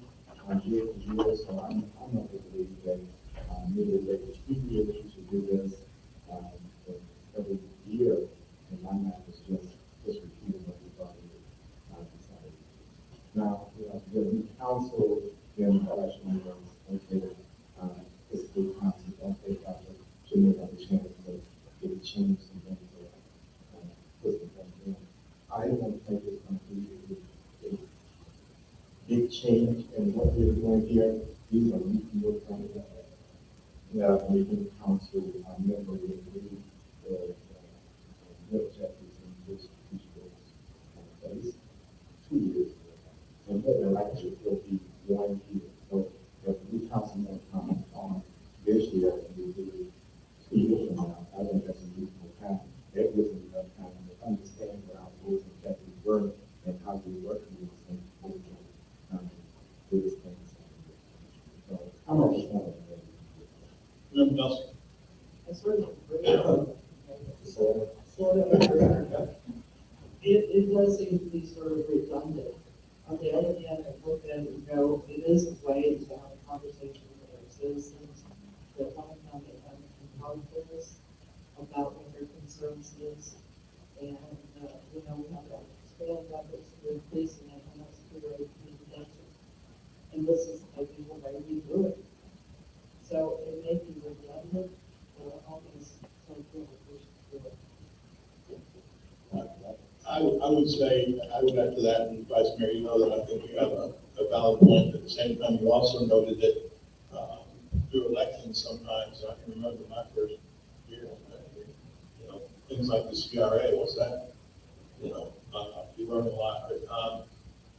year to year, so I'm not going to believe that maybe like 2 years we should do this every year, and my mind is just repeating what we've already decided. Now, the new council, then the question was, okay, this new council, don't take out the, should make out the chance to get change some things or put some things in. I don't think it's going to be a big change in what we're doing here. These are new things that making council member agree the objectives in this goals at least 2 years ago. And more than likely it will be 1 year. So if the new council member comes on this year and we do it 2 years from now, I think that's a reasonable time. That gives them enough time to understand what our goals and objectives were and how we work with these things before we can do this thing. So I'm not just going to Member Nelson. I sort of agree. Sort of agree. It does seem to be sort of redundant. On the other hand, I look at it and go, it is a way to have a conversation with our citizens that want to come and talk to us about what their concerns is. And, we have to expand efforts to increasing it, and that's through communication. And this is maybe the way we do it. So it may be redundant, but I always think that we should do it. I would say, I would add to that, and Vice Mayor, you know that I think you have a valid point. At the same time, you also noted that through elections sometimes, I can remember my first year, things like the CRA, what's that? You learn a lot. But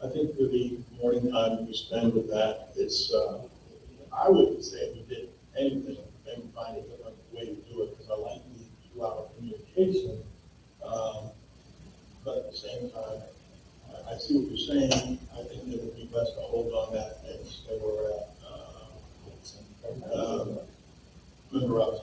I think for the morning time we spend with that, it's, I would say if we did anything, maybe find a different way to do it, because I like the 2-hour communication. But at the same time, I see what you're saying. I think it would be best to hold on that and stay where we're at. Member Ross.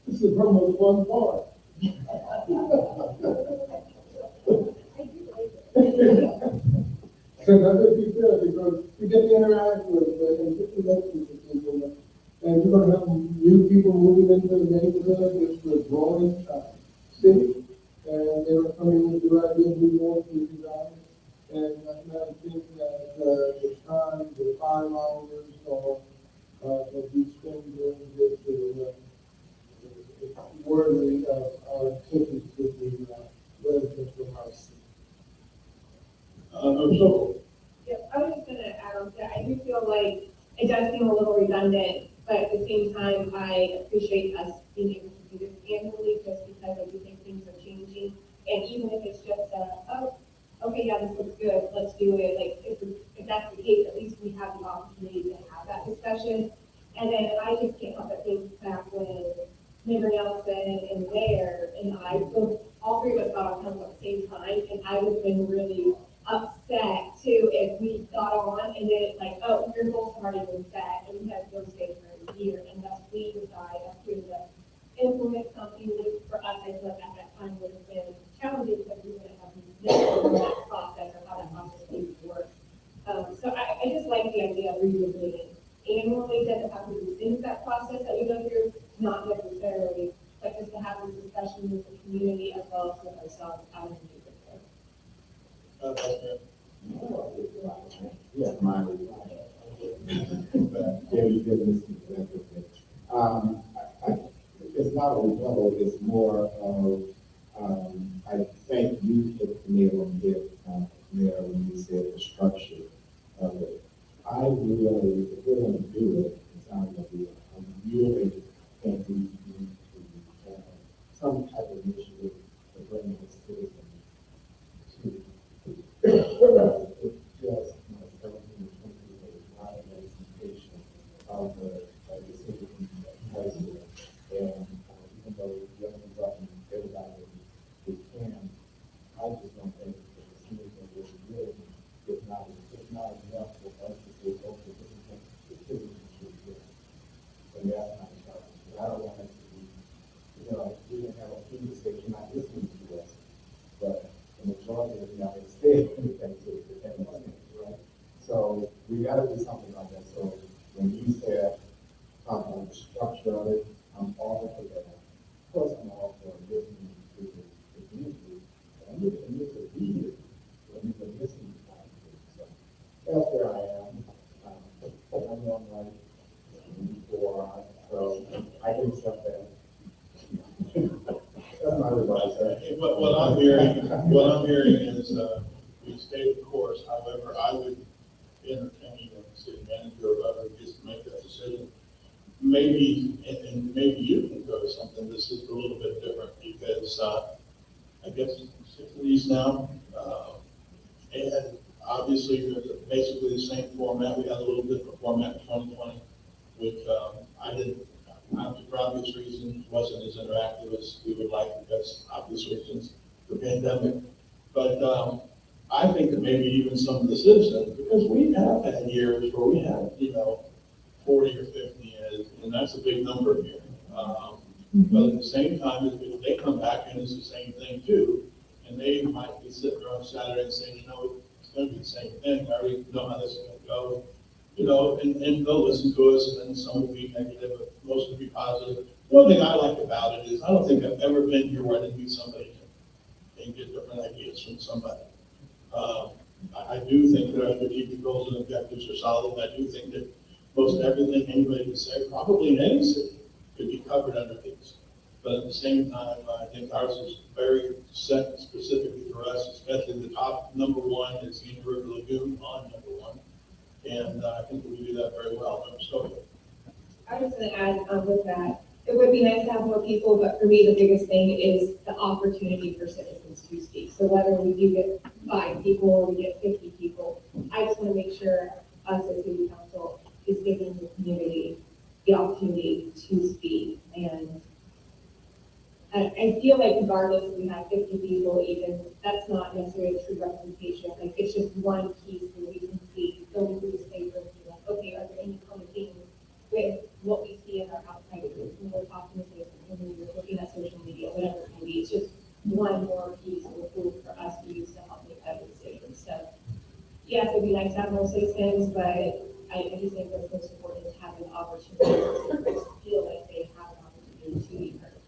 This is the most fun part. And I think you said, because we get to interact with and get to know people, and we're gonna have new people moving into the neighborhood, it's a growing city, and they're coming with the right ideas, we want to design. And I think that the hours that we spend doing this is worthy of our activities with the residents of our city. So, Yeah, I was just gonna add on to that, I do feel like it does seem a little redundant, but at the same time, I appreciate us being able to do this annually, just because I do think things are changing. And even if it's just oh, okay, yeah, this looks good, let's do it, like, if that's the case, at least we have the opportunity to have that discussion. And then I just can't help but think back when Member Nelson and Mayor and I, both, all three of us got on council at the same time, and I would have been really upset too if we got on and then it's like, oh, your goals have already been set and we have to go stay for a year, and thus we decide as to implement something which for us, I feel like at that time would have been challenging because we wouldn't have known that process or how that process needs to work. So I just like the idea of revisiting annually, doesn't have to be into that process that we go through, not necessarily, but just to have this discussion with the community as well as with ourselves out in the neighborhood. Yes, mine is. But, yeah, you did listen to everything. It's not a rebuttal, it's more of, I thank you for the nail on the head, Mayor, when you said the structure of it. I really, if we're gonna do it, it sounds like I really think we need to have some type of initiative to bring the citizens to. It's just, myself and the country, that is not a representation of the citizens of Titusville. And even though we represent everybody we can, I just don't think that the citizens will really, it's not enough for us to say, okay, this is what the citizens should do. And that's not enough. I don't want us to be, we can have a few that say, you're not listening to us, but the majority of them are saying anything to the right? So we gotta do something like that. So when you said, the structure of it, I'm all for that. Of course, I'm all for listening to the community. And you can listen to you, and you can listen to the so that's where I am. I'm on like before, so I can accept that. That's my advice, sir. what I'm hearing is, we stay the course, however, I would entertain the city manager or other just to make that decision. Maybe, and maybe you can go to something this is a little bit different because, I guess it's 6 of these now. And obviously, they're basically the same format. We had a little different format in 2020, which I didn't, for obvious reasons, wasn't as interactive as we would like because obvious reasons, the pandemic. But I think that maybe even some of the citizens, because we have had years where we had, 40 or 50, and that's a big number here. But at the same time, if they come back and it's the same thing too, and they might be sitting there on Saturday and saying, it's going to be the same thing. I already know how this is going to go. And they'll listen to us, and then some will be negative, but most will be positive. One thing I like about it is I don't think I've ever been here where I didn't meet somebody and get different ideas from somebody. I do think that our strategic goals and objectives are solid. I do think that most everything anybody could say, probably in any city, could be covered under these. But at the same time, I think ours is very set specifically for us, especially the top number one is Union River Lagoon on number one. And I think we do that very well. So, I was gonna add with that, it would be nice to have more people, but for me, the biggest thing is the opportunity for citizens to speak. So whether we do get 5 people or we get 50 people, I just wanna make sure us as city council is giving the community the opportunity to speak. And I feel like regardless if we have 50 people, even, that's not necessarily a true representation. Like, it's just one piece where we can see, going through this paper, and be like, okay, are there any common themes with what we see in our outside groups when we're talking to citizens, when we're looking at social media, whatever it can be. It's just one more piece of a tool for us to use to help make better decisions. So, yes, it'd be nice to have more citizens, but I just think what's most important is having an opportunity for citizens to feel like they have an opportunity to be heard.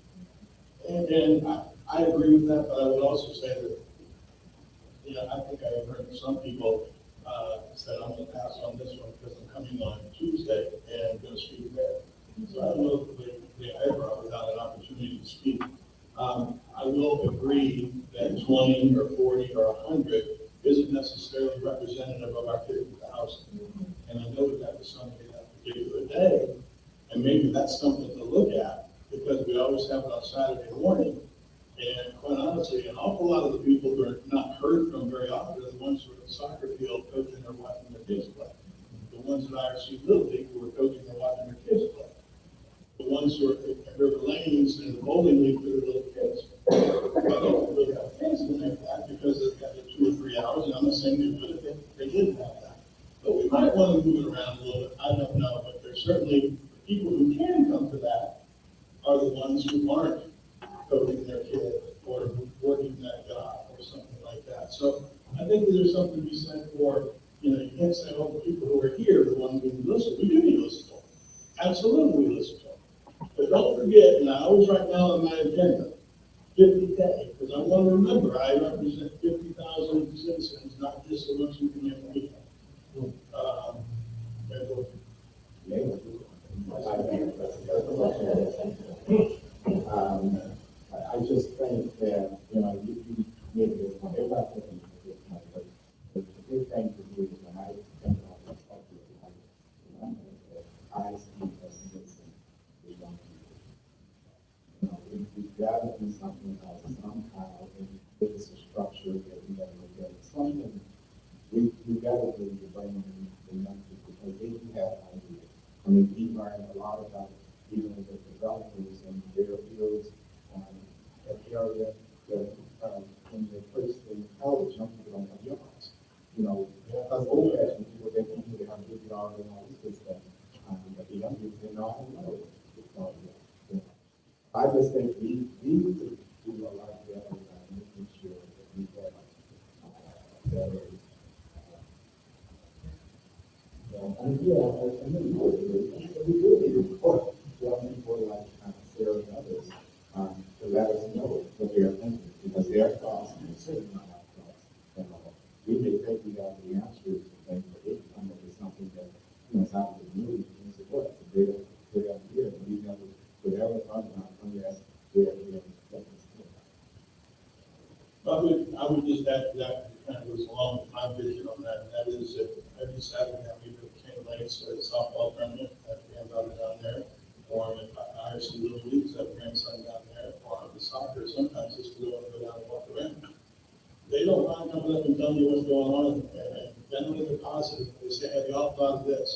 and I agree with that, but I would also say that, I think I heard some people said, I'm going to pass on this one because I'm coming on Thursday and going to speak there. So I don't know if they ever without an opportunity to speak. I will agree that 20 or 40 or 100 isn't necessarily representative of our 50,000. And I know that was something that particular day, and maybe that's something to look at, because we always have it on Saturday morning. And quite honestly, an awful lot of the people who are not heard from very often are the ones who are in the soccer field coaching or watching their kids play. The ones at IRC Little League who are coaching or watching their kids play. The ones who are in River Lanes and the bowling league for the little kids. I don't really have kids in there for that because they've got the 2 or 3 hours, and I'm not saying they're good if they didn't have that. But we might want to move it around a little bit. I don't know, but there's certainly people who can come to that are the ones who aren't coaching their kid or working that job or something like that. So I think that there's something to be said for, you can't say, oh, the people who are here are the ones who listen. We do need to listen to them. Absolutely we listen to them. But don't forget, and I always write down on my agenda, 50K, because I want to remember I represent 50,000 citizens, not just the ones who can make money. I just think that, you made a good point. Everybody thinking it's a good point, but the big thing for me is when I think about what's up with the I see as missing the young people. We've got to do something about it somehow, and it's a structure that we got to look at. Something we got to do to bring in the young people, because they do have ideas. I mean, we learn a lot about even the developers and their fields, an area that when they first in college, young people don't have yards. Because old fashioned people, they think they have big yards and all this good stuff. But the young people, they know how to know it. I just think we need to do a lot better about making sure that we have better. And we do need to report young people like Sarah and others to let us know what they are thinking, because their thoughts and certainly not our thoughts at all. We may think we have the answers to things, but they come up with something that is out of the blue and say, "What? It's a great idea." And we never would ever thought about unless they're in that. I would just add to that, kind of goes along with my vision on that, and that is that every Saturday I meet with King Lakes at a softball tournament, I have granddaughter down there, or if I see Little Leagues, I have grandson down there, or the soccer, sometimes just go down and walk around. They don't mind coming up and telling you what's going on, and generally they're positive. They say, "Have you all thought of this?"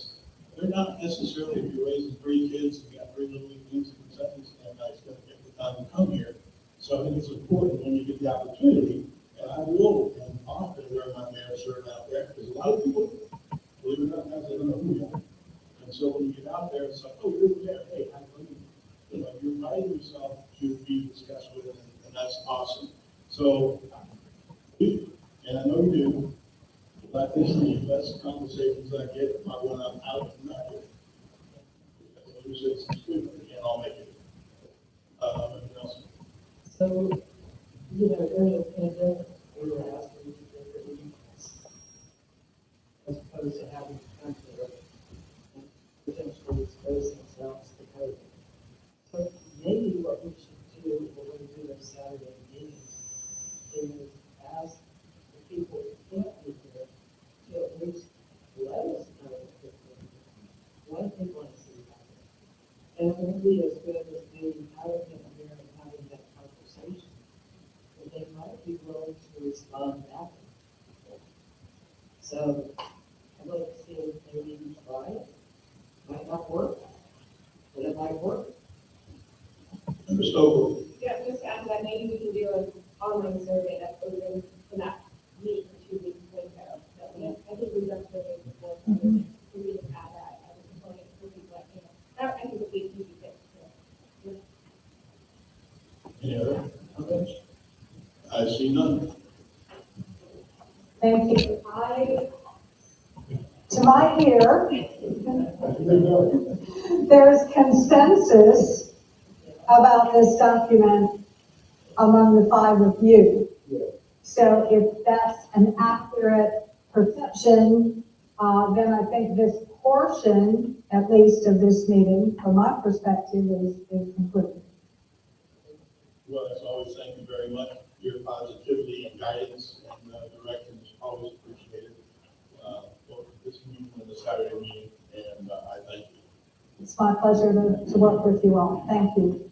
They're not necessarily, if you're raising 3 kids and you got 3 Little League teams and concessions, and it's going to get the time to come here. So I think it's important when you get the opportunity, and I will, and often wear my mayor's shirt out there, because a lot of people, believe it or not, they don't know who you are. And so when you get out there, it's like, "Oh, you're the mayor, hey, how are you?" You're inviting yourself to be discussed with, and that's awesome. So, and I know you do, but I think some of the best conversations I get are when I'm out and not here. Usually it's good, but we can't all make it. Anything else? So, during the pandemic, we were asking different meetings, as opposed to having to come here and potentially expose themselves to COVID. So maybe what we should do when we do those Saturday meetings is ask the people who can't be here to at least let us know what they want to see happen. And it won't be as good as being out of here and having that conversation. But they might be willing to respond back. So I'd like to see if maybe we try it. Might not work, but it might work. Member Stover. Yeah, just add that maybe we can do an online survey that's open for that week or 2 weeks window. I think we've done surveys before, so we can add that as a component for people that can't. I think it'd be easy to fix. Any other comments? I see none. Thank you. To my ear, there's consensus about this document among the 5 of you. So if that's an accurate perception, then I think this portion, at least of this meeting, from my perspective, is concluded. Well, as always, thank you very much. Your positivity and guidance and direction is always appreciated. Both this meeting and the Saturday meeting, and I thank you. It's my pleasure to work with you all. Thank you.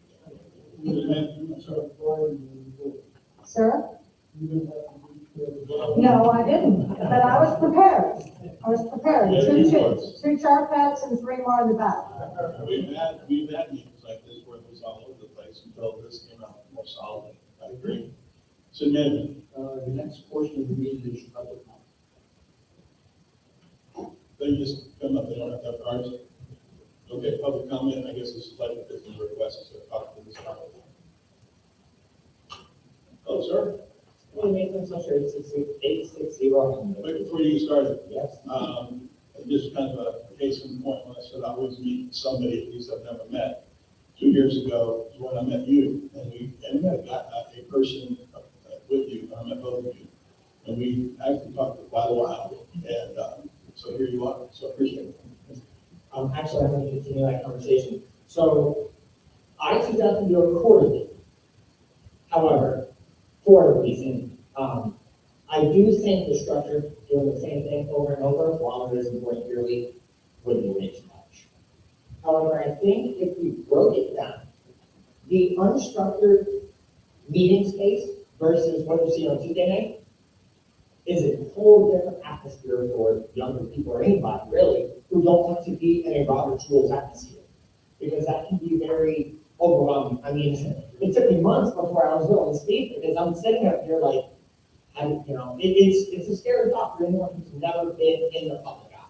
Sir? You didn't have to be. No, I didn't, but I was prepared. I was prepared. Yeah, Two you chairs, two chart pads and three more in the back. We've had meetings like this where it was all over the place until this came out more solid. I agree. So, man, The next portion of the meeting is public comment. they just come up, they don't have to have cards. Okay, public comment, I guess this is like a different request to talk to this topic. Oh, sir, Well, Nathan, Social 860. wait, before you get started, Yes. just kind of a case in point, when I said I always meet somebody at least I've never met. 2 years ago is when I met you, and we met a person with you, I met both of you. And we actually talked for quite a while, and so here you are, so I appreciate it. Actually, I'm going to continue that conversation. So I suggest we do it quarterly. However, for a reason, I do think the structure, doing the same thing over and over, while it is important yearly, would be way too much. However, I think if we broke it down, the unstructured meeting space versus what you see on Tuesday night is a whole different atmosphere for younger people or anybody really who don't want to be in a Robert's Rules atmosphere, because that can be very overwhelming. I mean, it took me months before I was willing to speak, because I'm sitting up here like, it's a scary thought for anyone who's never been in the public eye.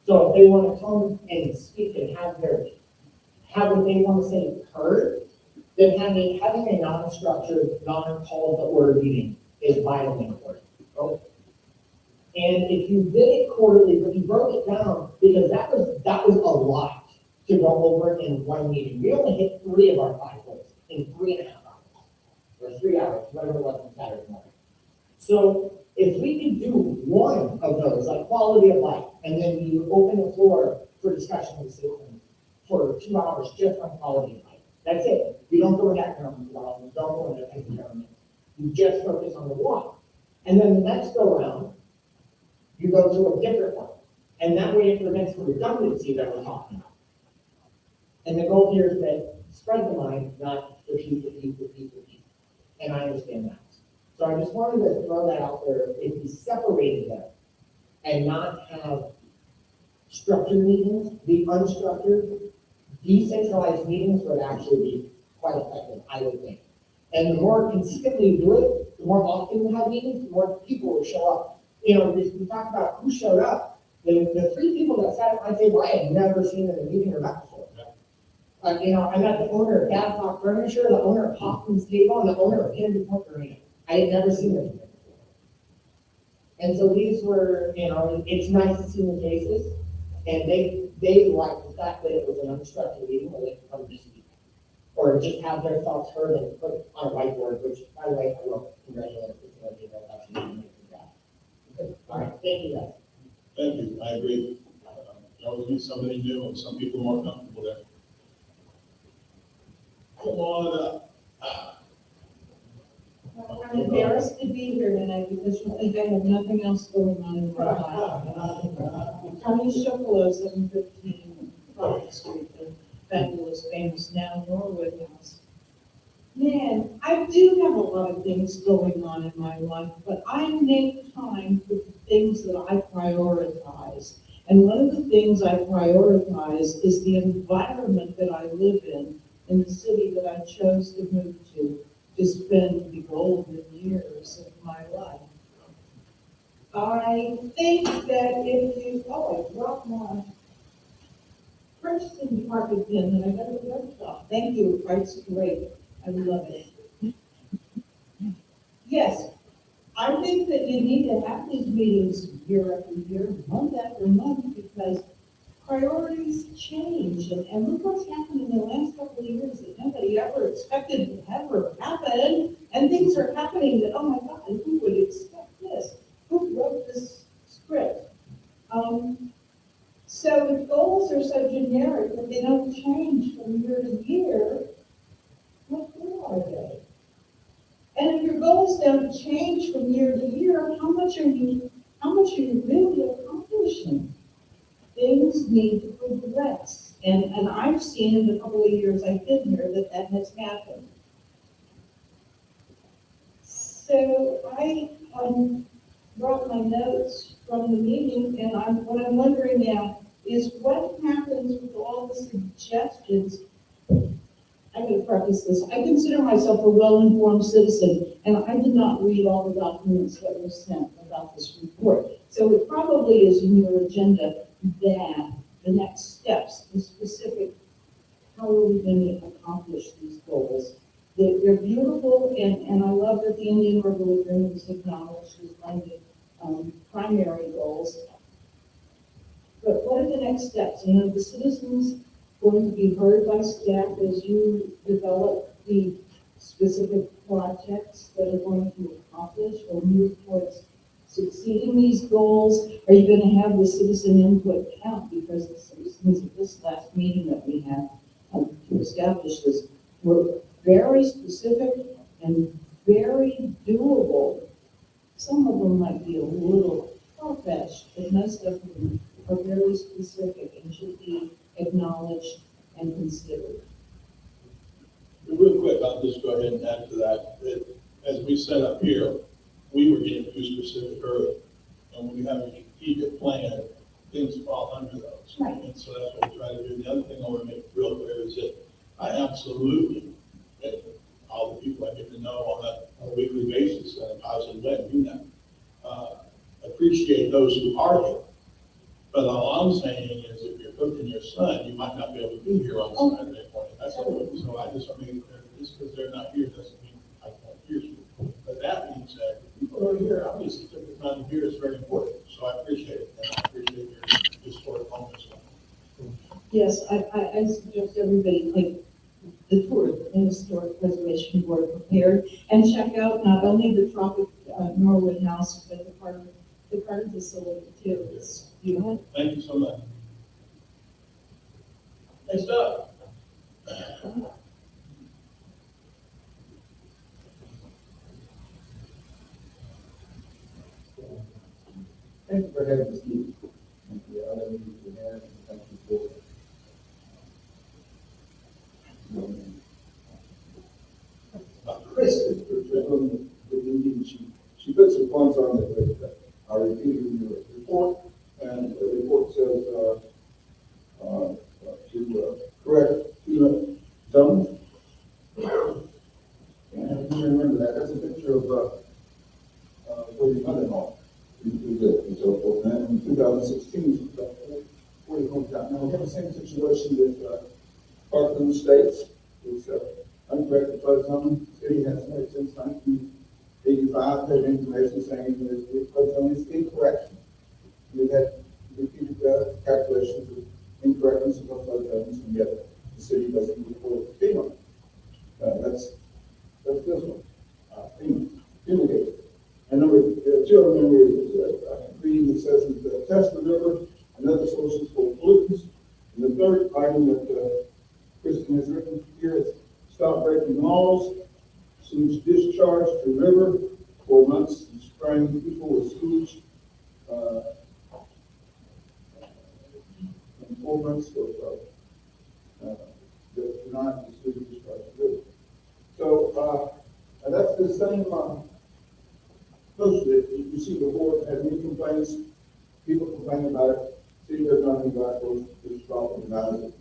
So if they want to come and speak and have what they want to say heard, then having a non-structured, non-called to order meeting is vitally important. And if you did it quarterly, but you broke it down, because that was a lot to go over in one meeting. We only hit 3 of our 5 goals in 3.5 hours, or 3 hours, whatever it was on Saturday morning. So if we could do one of those, like quality of life, and then you open the floor for discussion with citizens for 2 hours just on quality of life. That's it. You don't go into economic development, don't go into government. You just focus on the walk. And then the next go around, you go to a different one. And that way it prevents the redundancy that we're talking about. And the goal here is that spread the mind, not repeat. And I understand that. So I just wanted to throw that out there. If we separated them and not have structured meetings, the unstructured, decentralized meetings would actually be quite effective, I would think. And the more consistently you do it, the more often you have meetings, the more people will show up. You know, we talk about who showed up. The 3 people that sat at my table, I had never seen in a meeting or met before. I met the owner of Babcock Furniture, the owner of Hoffman's Table, and the owner of Kennedy Point Marina. I had never seen them before. And so these were, it's nice to see new faces, and they liked the fact that it was an unstructured meeting where they could come to speak. Or just have their thoughts heard and put on a whiteboard, which, by the way, I will congratulate you. All right, thank you guys. Thank you, I agree. You always meet somebody new, and some people are more comfortable there. Come on up. I'm embarrassed to be here tonight because you think I have nothing else going on in my life. Tony Chocolat, 715 Clark Street, the fabulous, famous now Norwood House. Man, I do have a lot of things going on in my life, but I make time for the things that I prioritize. And one of the things I prioritize is the environment that I live in the city that I chose to move to spend the golden years of my life. I think that I dropped my purchasing department pin and I got a workshop. Thank you, it's great. I love it. Yes, I think that you need to have these meetings year after year, month after month, because priorities change, and look what's happened in the last couple of years that nobody ever expected to ever happen, and things are happening that, oh my God, who would expect this? Who wrote this script? So if goals are so generic that they don't change from year to year, what good are they? And if your goals don't change from year to year, how much are you really accomplishing? Things need to progress. And I've seen in the couple of years I've been here that has happened. So I brought my notes from the meeting, and what I'm wondering now is what happens with all the suggestions. I'm going to preface this. I consider myself a well-informed citizen, and I did not read all the documents that were sent about this report. So it probably is in your agenda that the next steps, the specific, how are we going to accomplish these goals? They're beautiful, and I love that the Indian River Agreement is acknowledged as one of the primary goals. But what are the next steps? You know, the citizens going to be heard by staff as you develop the specific projects that are going to accomplish or move towards succeeding these goals? Are you going to have the citizen input count? Because the citizens at this last meeting that we had to establish this were very specific and very doable. Some of them might be a little far-fetched, but most of them are very specific and should be acknowledged and considered. Real quick, I'll just go ahead and add to that. As we set up here, we were getting too specific early. And when you have a strategic plan, things fall under those. Right. And so that's what we try to do. The other thing I want to make real clear is that I absolutely, and all the people I get to know on a weekly basis in a positive way, do that. Appreciate those who are here. But all I'm saying is if you're coaching your son, you might not be able to be here on Saturday morning. That's all. So I just want to make it clear, just because they're not here doesn't mean I can't hear you. But that being said, people who are here obviously took the time to hear is very important. So I appreciate it. And I appreciate your support on this one. Yes, I suggest everybody take the tour of the Historic Preservation Board prepared and check out not only the Tropic Norwood House, but the Carter facility too. It's beautiful. Thank you so much. Next up. Thank you for having us here. Thank you, other meetings we had, and thank you for. Kristen, for the meeting, she put some points on it that I repeated in your report, and the report says, to correct two zones. And you remember that, that's a picture of, where your mother-in-law lived and so forth, and in 2016, where your hometown. Now, we have the same situation with, Parkland Estates. It's, uncorrected flood zone. The city has had since 1985, had information saying that the flood zone is incorrect. We've had repeated calculations of incorrectness of flood zones, and yet the city doesn't report it to FEMA. That's this one, FEMA data. And number two, remember, is reading that says that test the river and other sources for pollutants. And the third item that Kristen has written here is stop breaking laws, sewage discharge to river, 4 months to spraying people with sewage, and 4 months of not the sewage discharge to river. So and that's the same post that you see the board had many complaints, people complain about it, city does nothing about it, goes to the problem about it,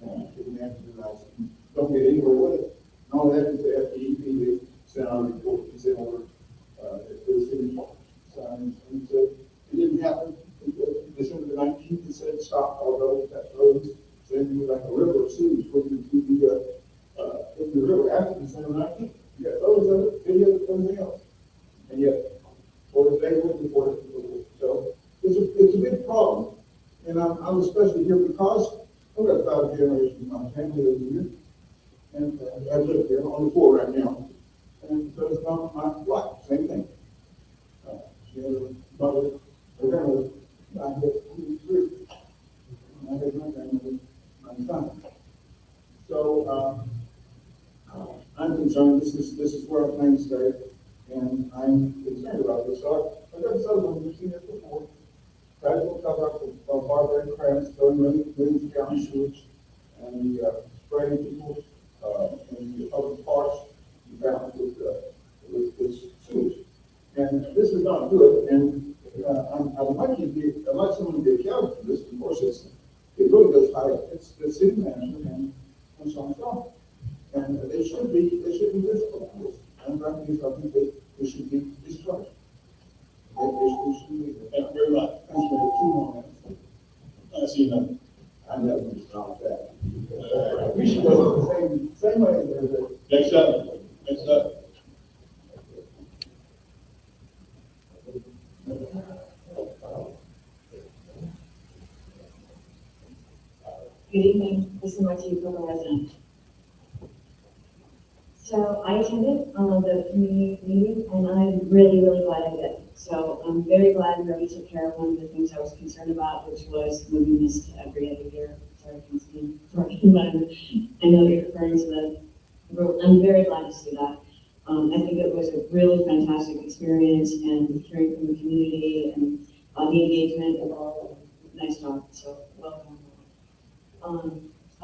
and taking action about it. Don't get anywhere with it. And all that is the FDEP, they sent out a report, they sent over, the city signs, and so it didn't happen. December the 19th, it said stop all those, that roads, same thing like a river of sewage, putting in the river after December 19th. You got photos of it, videos, everything else. And yet, for the day, we'll report it. So it's a big problem. And I'm especially here because I've got 5 generations of my family living here. And I live here on the 4 right now. And so it's not my wife, same thing. She had a mother, her grandmother, 9 3. and I had my grandmother, my son. So, I'm concerned, this is where I plan to stay, and I'm concerned about this. So I've got several, we've seen this before. Gradual cover up of barbaric crabs, throwing millions of gallons of sewage, and spraying people, in the public parks, bound with sewage. And this is not good, and, I would like I'd like someone to be accountable for this. Of course, it really goes high up. It's the city manager and so on and so on. And they should be visible. I'm not being something that they should be discharged. They should be. Thank you very much. Thanks for the 2 more minutes. I see none. I never would stop that. We should go the same way as everybody. Next up, next up. Good evening, this is Marty from the resident. So I attended the community meeting and I'm really, really glad I did. So I'm very glad we already took care of one of the things I was concerned about, which was moving this to every other year. Sorry, Constantine, I know you're referring to the rule. I'm very glad to see that. I think it was a really fantastic experience and hearing from the community and the engagement of all. Nice job, so well done.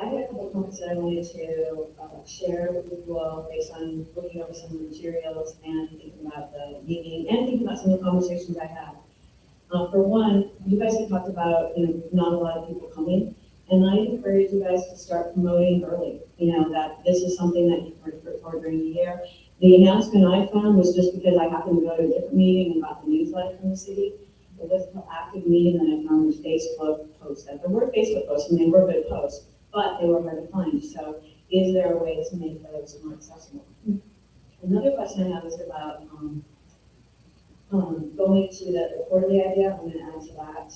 I had a couple of comments that I wanted to share with you all based on looking over some of the materials and thinking about the meeting and thinking about some of the conversations I had. For one, you guys had talked about, not a lot of people coming, and I encourage you guys to start promoting early, that this is something that you can record during the year. The announcement I found was just because I happened to go to a different meeting and got the newsletter from the city. It wasn't an active meeting that I found was Facebook posts. There were Facebook posts and they were good posts, but they were hard to find. So is there a way to make those more accessible? Another question I have is about going to the quarterly idea. I'm going to add to that.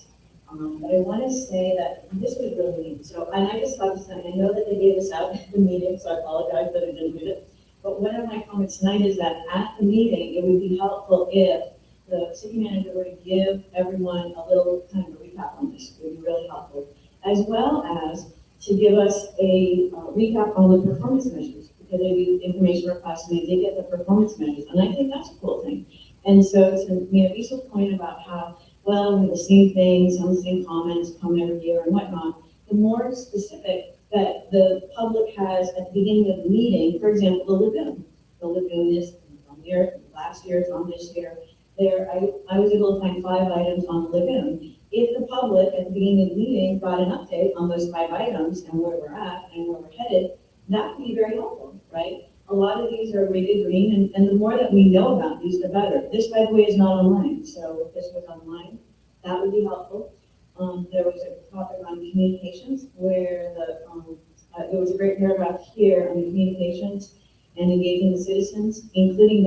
But I want to say that this was really neat. So, and I just thought this, I know that they gave this out at the meeting, so I apologize that I didn't read it. But one of my comments tonight is that at the meeting, it would be helpful if the city manager were to give everyone a little kind of a recap on this. It would be really helpful. As well as to give us a recap on the performance measures, because they do information requests and they did get the performance measures. And I think that's a cool thing. And so to Lisa's point about how, well, the same things, some of the same comments come every year and whatnot, the more specific that the public has at the beginning of the meeting, for example, the lagoon. The lagoon is on here, last year, it's on this year. There, I was able to find 5 items on the lagoon. If the public at the beginning of the meeting got an update on those 5 items and where we're at and where we're headed, that would be very helpful, right? A lot of these are rated green, and the more that we know about these, the better. This, by the way, is not online, so if this was online, that would be helpful. There was a topic on communications where there was a great paragraph here on the communications and engaging the citizens, including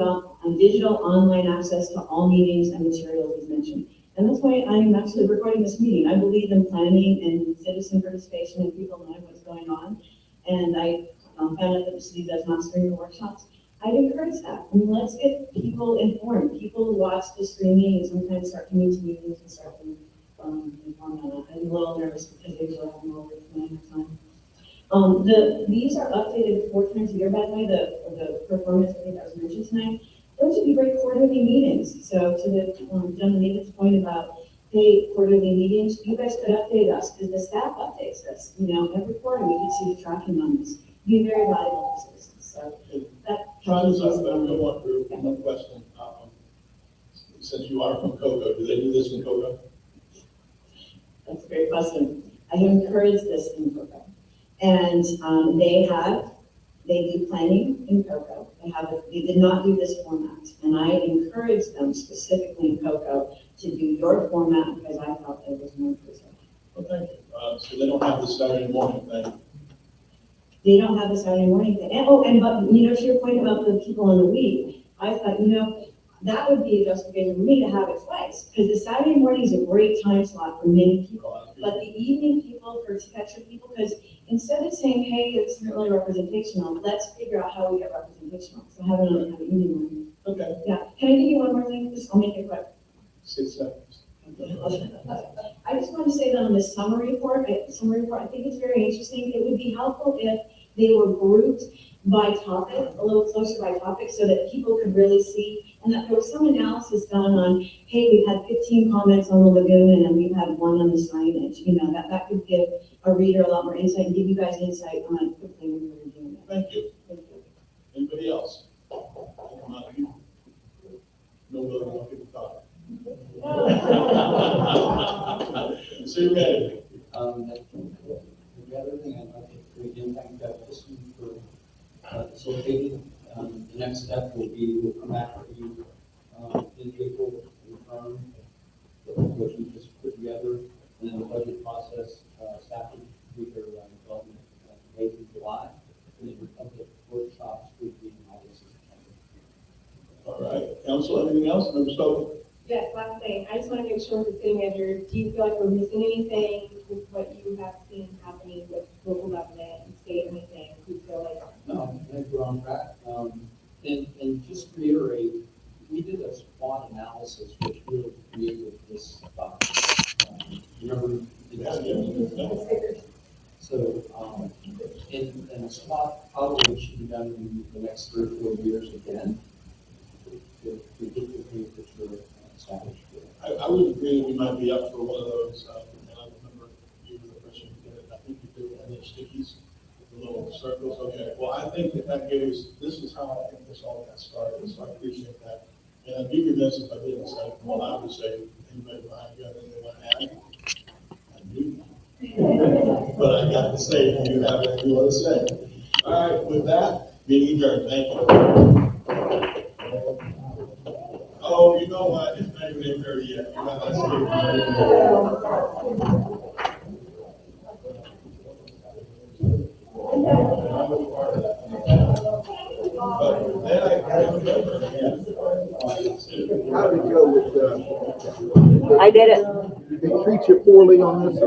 digital online access to all meetings and materials is mentioned. And that's why I'm actually recording this meeting. I believe in planning and citizen participation and people knowing what's going on. And I found out that the city does not stream the workshops. I'd encourage that. I mean, let's get people informed. People watch the streaming and sometimes start coming to meetings and start being informed on it. I'm a little nervous because they usually have them over at the time. These are updated 4 times a year, by the way, the performance I think that was mentioned tonight. Those would be great quarterly meetings. So to the gentleman David's point about, hey, quarterly meetings, you guys could update us because the staff updates us. Every quarter we can see the tracking on this. Be very valuable to citizens. So that. John, I want one question. Since you are from Cocoa, do they do this in Cocoa? That's a great question. I encourage this in Cocoa. And they do planning in Cocoa. They did not do this format. And I encourage them specifically in Cocoa to do your format because I thought there was more preserved. Well, thank you. So they don't have the Saturday morning thing. They don't have the Saturday morning thing. But to your point about the people in the week, I thought, that would be a justification for me to have it twice. Because the Saturday morning is a great time slot for many people. But the evening people, for extra people, because instead of saying, hey, it's not really representational, let's figure out how we get representational. So have an evening one. Okay. Yeah. Can I give you one more thing? I'll make it quick. 6 seconds. I just want to say that on the summary report, I think it's very interesting. It would be helpful if they were grouped by topic, a little closer by topic, so that people could really see, and that there was some analysis done on, hey, we've had 15 comments on the lagoon, and we've had one on the signage, that could give a reader a lot more insight, and give you guys insight on quickly when you're reviewing it. Thank you. Thank you. Anybody else? No, really want people to talk. So you're ready. The other thing I'd like to again thank Justin for facilitating. The next step will be, we'll come back to you in April, confirm what you just put together, and then the budget process, staff will do their development May through July, and then your public workshops would be in August and September. All right, council, anything else? Member Stover? Yes, last thing, I just want to make sure with the city manager, do you feel like we're missing anything with what you have seen happening with local government and state, anything? Do you feel like? No, I think we're on track. And just to reiterate, we did a SWOT analysis which really created this remember? So, and SWOT probably should be done in the next 3 or 4 years again to get the big picture established. I would agree that we might be up for one of those, and I remember you were the person who did it, I think you did one of those stickies, the little circles, okay, well, I think that gives, this is how I think this all got started, so I appreciate that. And I'd be remiss if I didn't say, well, I would say, anybody behind you, anything they want to add? I do. But I got to say, if you have anything you want to say. All right, with that, meeting adjourned, thank you. Oh, you know what? It's not even in there yet. You got that straight. But then I remember. How did it go with, I did it. did they treat you poorly on this?